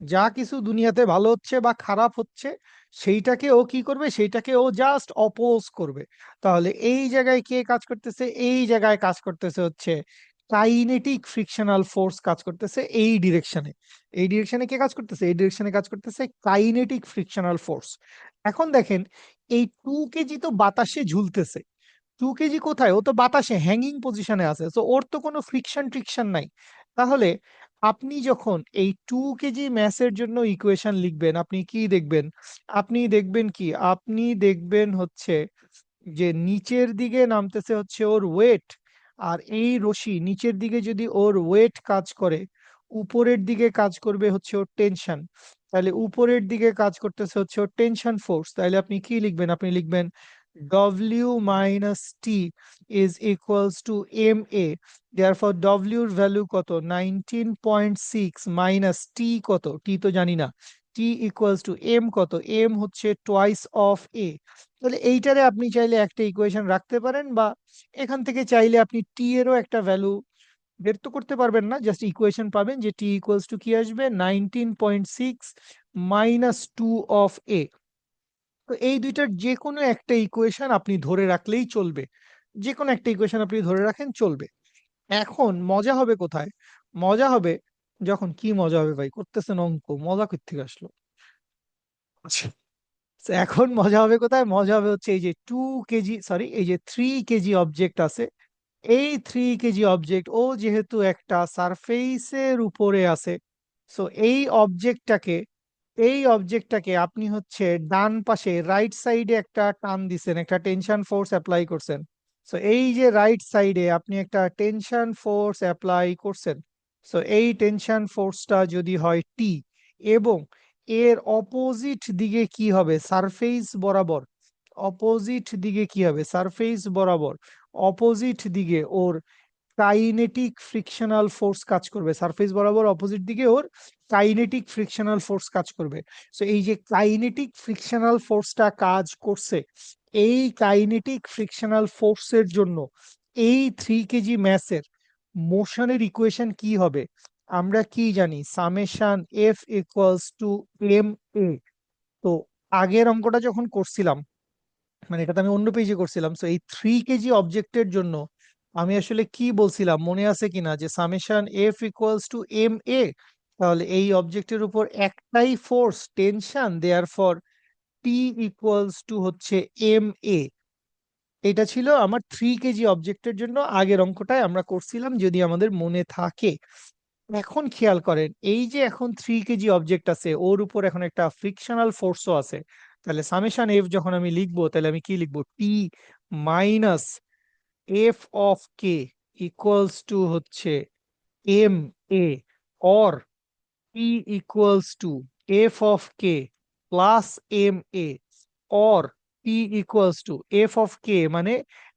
যা কিছু দুনিয়াতে ভালো হচ্ছে বা খারাপ হচ্ছে, সেইটাকে ও কি করবে? সেইটাকে ও জাস্ট অপোজ করবে। তাহলে এই জায়গায় কে কাজ করতেছে? এই জায়গায় কাজ করতেছে হচ্ছে কাইনেটিক ফ্রিকশনাল ফোর্স কাজ করতেছে এই ডিরেকশনে। এই ডিরেকশনে কে কাজ করতেছে? এই ডিরেকশনে কাজ করতেছে কাইনেটিক ফ্রিকশনাল ফোর্স। এখন দেখেন এই 2 কেজি তো বাতাসে ঝুলতেছে। 2 কেজি কোথায়? ও তো বাতাসে হ্যাঙ্গিং পজিশনে আছে, তো ওর তো কোনো ফ্রিকশন ট্রিকশন নাই। তাহলে আপনি যখন এই 2 কেজি ম্যাসের জন্য ইকুয়েশন লিখবেন, আপনি কি দেখবেন? আপনি দেখবেন হচ্ছে যে নিচের দিকে নামতেছে হচ্ছে ওর ওয়েট, আর এই রশি নিচের দিকে যদি ওর ওয়েট কাজ করে, উপরের দিকে কাজ করবে হচ্ছে ওর টেনশন। তাহলে উপরের দিকে কাজ করতেছে হচ্ছে ওর টেনশন ফোর্স। তাহলে আপনি কি লিখবেন? আপনি লিখবেন W minus T is equals to MA. Therefore, W এর ভ্যালু কত? 19.6 মাইনাস T কত? T তো জানি না। T equals to M কত? M হচ্ছে টোয়াইস অফ A। তাহলে এইটারে আপনি চাইলে একটা ইকুয়েশন রাখতে পারেন, বা এখান থেকে চাইলে আপনি T এরও একটা ভ্যালু বের তো করতে পারবেন না, জাস্ট ইকুয়েশন পাবেন যে T equals to কি আসবে? 19.6 মাইনাস 2 অফ A। তো এই দুইটার যে কোনো একটা ইকুয়েশন আপনি ধরে রাখলেই চলবে। যে কোনো একটা ইকুয়েশন আপনি ধরে রাখেন চলবে। এখন মজা হবে কোথায়? মজা হবে যখন, কি মজা হবে ভাই? করতেছেন অঙ্ক, মজা কোথা থেকে আসলো? আচ্ছা, তো এখন মজা হবে কোথায়? মজা হবে হচ্ছে এই যে 2 কেজি, সরি, এই যে 3 কেজি অবজেক্ট আছে, এই 3 কেজি অবজেক্ট ও যেহেতু একটা সারফেসের উপরে আছে, সো এই অবজেক্টটাকে আপনি হচ্ছে ডান পাশে রাইট সাইডে একটা টান দিছেন, একটা টেনশন ফোর্স অ্যাপ্লাই করছেন। সো এই যে রাইট সাইডে আপনি একটা টেনশন ফোর্স অ্যাপ্লাই করছেন, সো এই টেনশন ফোর্সটা যদি হয় টি, এবং এর অপোজিট দিকে কি হবে, সারফেস বরাবর, অপোজিট দিকে কি হবে, সারফেস বরাবর অপোজিট দিকে ওর কাইনেটিক ফ্রিকশনাল ফোর্স কাজ করবে, সারফেস বরাবর অপোজিট দিকে ওর কাইনেটিক ফ্রিকশনাল ফোর্স কাজ করবে। সো এই যে কাইনেটিক ফ্রিকশনাল ফোর্সটা কাজ করছে, এই কাইনেটিক ফ্রিকশনাল ফোর্সের জন্য এই 3 কেজি ম্যাসের মোশনের ইকুয়েশন কি হবে? আমরা কি জানি, summation F equals to M A. তো আগের অঙ্কটা যখন করছিলাম, মানে এটা তো আমি অন্য পেজে করছিলাম, সো এই 3 কেজি অবজেক্টের জন্য আমি আসলে কি বলছিলাম মনে আছে কিনা, যে summation F equals to M A, তাহলে এই অবজেক্টের উপর একটাই force tension, therefore T equals to হচ্ছে এম এ। এটা ছিল আমার 3 কেজি অবজেক্টের জন্য আগের অঙ্কটায় আমরা করছিলাম, যদি আমাদের মনে থাকে। এখন খেয়াল করেন, এই যে এখন 3 কেজি অবজেক্ট আছে, ওর উপর এখন একটা ফ্রিকশনাল ফোর্সও আছে। তাহলে সামেশন এফ যখন আমি লিখবো, তাহলে আমি কি লিখবো, T minus F of K equals to হচ্ছে M A, or P equals to F of K plus M A, or P equals to F of K মানে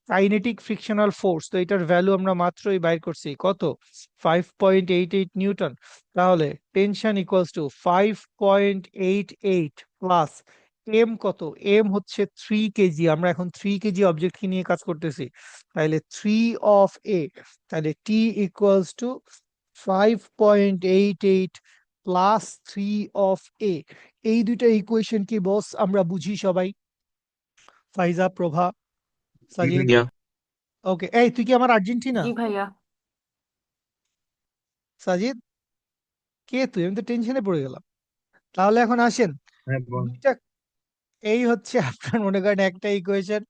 কাইনেটিক ফ্রিকশনাল ফোর্স। তো এটার ভ্যালু আমরা মাত্রই বাইর করছি, কত, 5.88 নিউটন। তাহলে tension equals to 5.88 plus M কত, এম হচ্ছে 3 কেজি, আমরা এখন 3 কেজি অবজেক্টকে নিয়ে কাজ করতেছি, তাহলে 3 অফ এ, তাহলে টি ইকুয়ালস টু 5.88 প্লাস 3 অফ এ। এই দুইটা ইকুয়েশন কি বস আমরা বুঝি সবাই? ফাইজা, প্রভা, সাজিদ। ভাইয়া। ওকে, এই তুই কি আমার আর্জেন্টিনা? জি ভাইয়া। সাজিদ, কে তুই? আমি তো টেনশনে পড়ে গেলাম। তাহলে এখন আসেন, হ্যাঁ বল। দুইটা, এই হচ্ছে আপনার মনে করেন একটা ইকুয়েশন,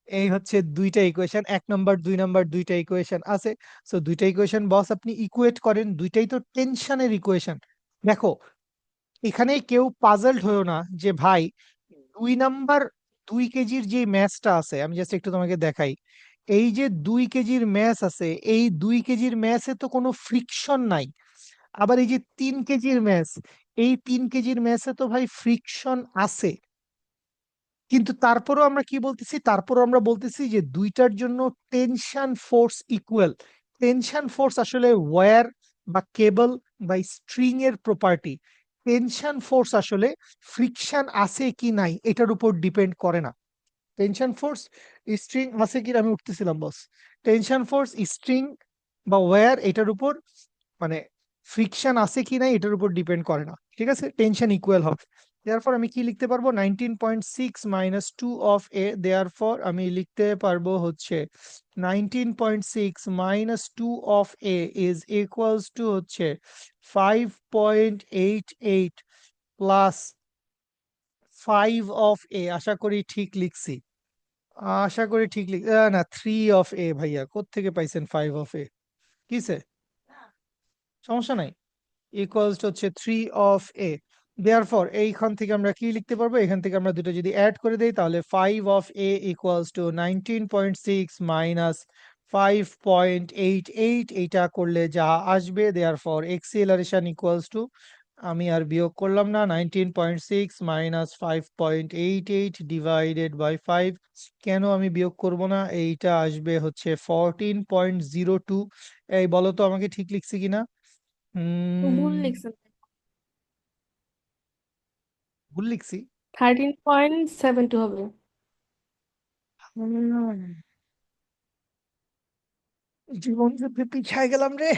এই হচ্ছে দুইটা ইকুয়েশন, 1 নাম্বার 2 নাম্বার দুইটা ইকুয়েশন আছে। সো দুইটা ইকুয়েশন বস আপনি ইকুয়েট করেন, দুইটাই তো টেনশনের ইকুয়েশন। দেখো, এখানে কেউ পাজলড হয়েও না যে ভাই 2 নাম্বার 2 কেজির যে ম্যাচটা আছে, আমি জাস্ট একটু তোমাকে দেখাই। এই যে 2 কেজির ম্যাচ আছে, এই 2 কেজির ম্যাচে তো কোনো ফ্রিকশন নাই। আবার এই যে 3 কেজির ম্যাচ, এই 3 কেজির ম্যাচে তো ভাই ফ্রিকশন আছে। কিন্তু তারপরও আমরা কি বলতেছি, তারপরও আমরা বলতেছি যে দুইটার জন্য tension force equal. Tension force আসলে ওয়্যার বা কেবল বা স্ট্রিং এর প্রপার্টি। টেনশন ফোর্স আসলে ফ্রিকশন আছে কি নাই এটার উপর ডিপেন্ড করে না। টেনশন ফোর্স স্ট্রিং আছে কি, আমি উঠতেছিলাম বস, টেনশন ফোর্স স্ট্রিং বা ওয়্যার এটার উপর, মানে ফ্রিকশন আছে কি নাই এটার উপর ডিপেন্ড করে না, ঠিক আছে, টেনশন ইকুয়াল হবে। দেয়ারফর আমি কি লিখতে পারবো, 19.6 মাইনাস 2 অফ এ, দেয়ারফর আমি লিখতে পারবো হচ্ছে 19.6 - 2 of A is equals to হচ্ছে 5.88 প্লাস 5 অফ এ। আশা করি ঠিক লিখছি, আশা করি ঠিক না, 3 অফ এ। ভাইয়া কোত্থেকে পাইছেন 5 অফ এ? কিসে, সমস্যা নাই, ইকুয়ালস টু হচ্ছে 3 অফ এ। দেয়ারফর এইখান থেকে আমরা কি লিখতে পারবো, এখান থেকে আমরা দুটো যদি অ্যাড করে দেই, তাহলে 5 of A equals to 19.6 minus 5.88, এইটা করলে যা আসবে, দেয়ারফর এক্সিলারেশন ইকুয়ালস টু, আমি আর বিয়োগ করলাম না, 19.6 মাইনাস 5.88 ডিভাইডেড বাই 5। কেন আমি বিয়োগ করব না, এইটা আসবে হচ্ছে 14.02। এই বলো তো আমাকে ঠিক লিখছি কিনা? ভুল হুম, লিখছেন। ভুল লিখছি। 13.72 হবে। হুম, জীবন যুদ্ধে পিছায় গেলাম রে।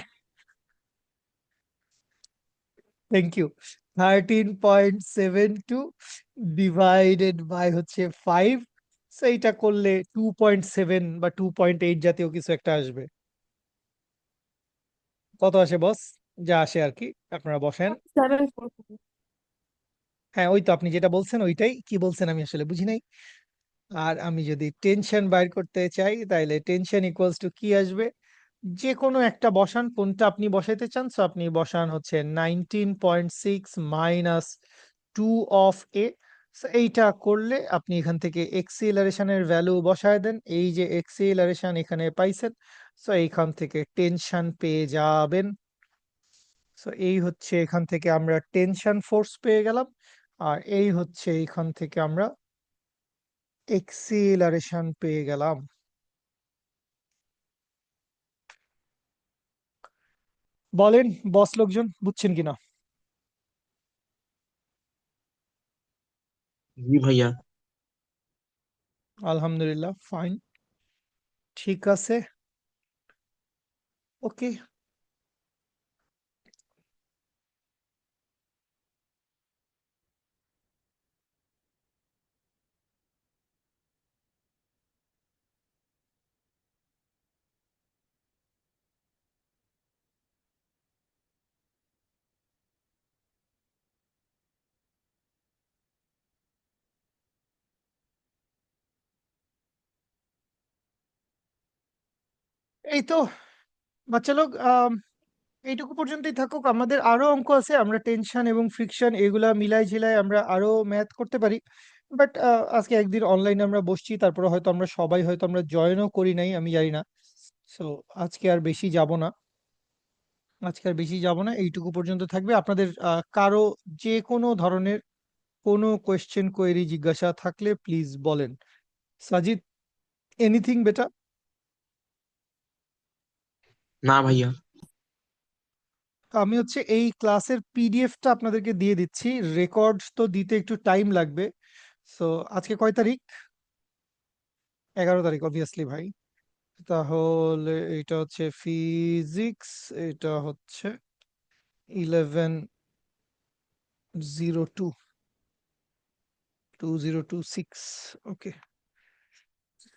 Thank you. 13.72 ডিভাইডেড বাই হচ্ছে 5, সেইটা করলে 2.7 বা 2.8 জাতীয় কিছু একটা আসবে। কত আসে বস? যা আসে আর কি, আপনারা বসেন। 7.4। হ্যাঁ ওই তো আপনি যেটা বলছেন ওইটাই, কি বলছেন আমি আসলে বুঝি নাই। আর আমি যদি টেনশন বাইর করতে চাই তাহলে টেনশন ইকুয়ালস টু কি আসবে, যে কোনো একটা বসান, কোনটা আপনি বসাইতে চান, সো আপনি বসান হচ্ছে 19.6 মাইনাস 2 অফ এ। এইটা করলে আপনি এখান থেকে এক্সিলারেশনের ভ্যালু বসায় দেন, এই যে এক্সিলারেশন এখানে পাইছেন, সো এইখান থেকে টেনশন পেয়ে যাবেন। সো এই হচ্ছে এখান থেকে আমরা টেনশন ফোর্স পেয়ে গেলাম, আর এই হচ্ছে এখান থেকে আমরা এক্সিলারেশন পেয়ে গেলাম। বলেন বস লোকজন, বুঝছেন কিনা? জি ভাইয়া। আলহামদুলিল্লাহ, ফাইন, ঠিক আছে, ওকে। এই তো বাচ্চা লোক, এইটুকু পর্যন্তই থাকুক। আমাদের আরো অঙ্ক আছে, আমরা টেনশন এবং ফ্রিকশন এগুলা মিলাই ঝিলাই আমরা আরো ম্যাথ করতে পারি। বাট আজকে একদিন অনলাইনে আমরা বসছি, তারপরে হয়তো আমরা সবাই হয়তো আমরা জয়েনও করি নাই, আমি জানি না। সো আজকে আর বেশি যাব না, আজকে আর বেশি যাব না, এইটুকু পর্যন্ত থাকবে। আপনাদের কারো যে কোনো ধরনের কোনো কোয়েশ্চেন কোয়েরি জিজ্ঞাসা থাকলে প্লিজ বলেন। সাজিদ, এনিথিং বেটা? না ভাইয়া। আমি হচ্ছে এই ক্লাসের পিডিএফটা আপনাদেরকে দিয়ে দিচ্ছি, রেকর্ড তো দিতে একটু টাইম লাগবে। সো আজকে কয় তারিখ? 11 তারিখ, অবভিয়াসলি ভাই। তাহলে এটা হচ্ছে ফিজিক্স, এটা হচ্ছে 11/02/2026। ওকে,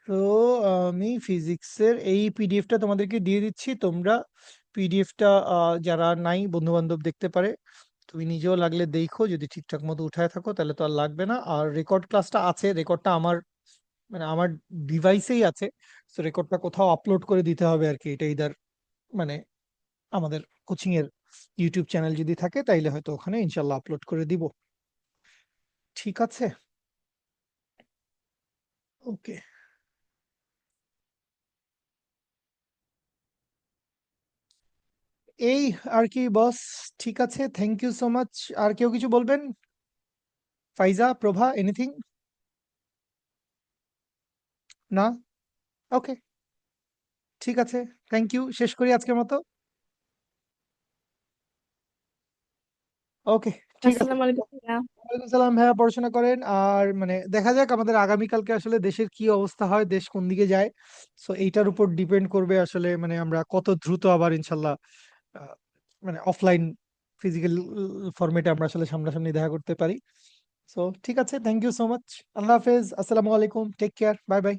তো আমি ফিজিক্সের এই পিডিএফটা তোমাদেরকে দিয়ে দিচ্ছি। তোমরা পিডিএফটা যারা নাই বন্ধু বান্ধব দেখতে পারে, তুমি নিজেও লাগলে দেখো, যদি ঠিকঠাক মতো উঠায় থাকো তাহলে তো আর লাগবে না। আর রেকর্ড ক্লাসটা আছে, রেকর্ডটা আমার মানে আমার ডিভাইসেই আছে। তো রেকর্ডটা কোথাও আপলোড করে দিতে হবে আর কি, এটা ইদার মানে আমাদের কোচিং এর ইউটিউব চ্যানেল যদি থাকে তাইলে হয়তো ওখানে ইনশাল্লাহ আপলোড করে দিব। ঠিক আছে, ওকে। এই আর কি বস, ঠিক আছে, থ্যাংক ইউ সো মাচ। আর কেউ কিছু বলবেন? ফাইজা, প্রভা, এনিথিং? না? ওকে, ঠিক আছে, থ্যাংক ইউ, শেষ করি আজকের মতো। ওকে, ঠিক আছে। আসসালামু আলাইকুম ভাইয়া। ওয়ালাইকুম সালাম ভাইয়া, পড়াশোনা করেন। আর মানে দেখা যাক আমাদের আগামীকালকে আসলে দেশের কি অবস্থা হয়, দেশ কোন দিকে যায়। সো এইটার উপর ডিপেন্ড করবে আসলে মানে আমরা কত দ্রুত আবার ইনশাল্লাহ আহ, মানে অফলাইন ফিজিক্যাল ফরম্যাটে আমরা আসলে সামনাসামনি দেখা করতে পারি। সো ঠিক আছে, থ্যাংক ইউ সো মাচ। আল্লাহ হাফেজ, আসসালামু আলাইকুম, টেক কেয়ার, বাই বাই।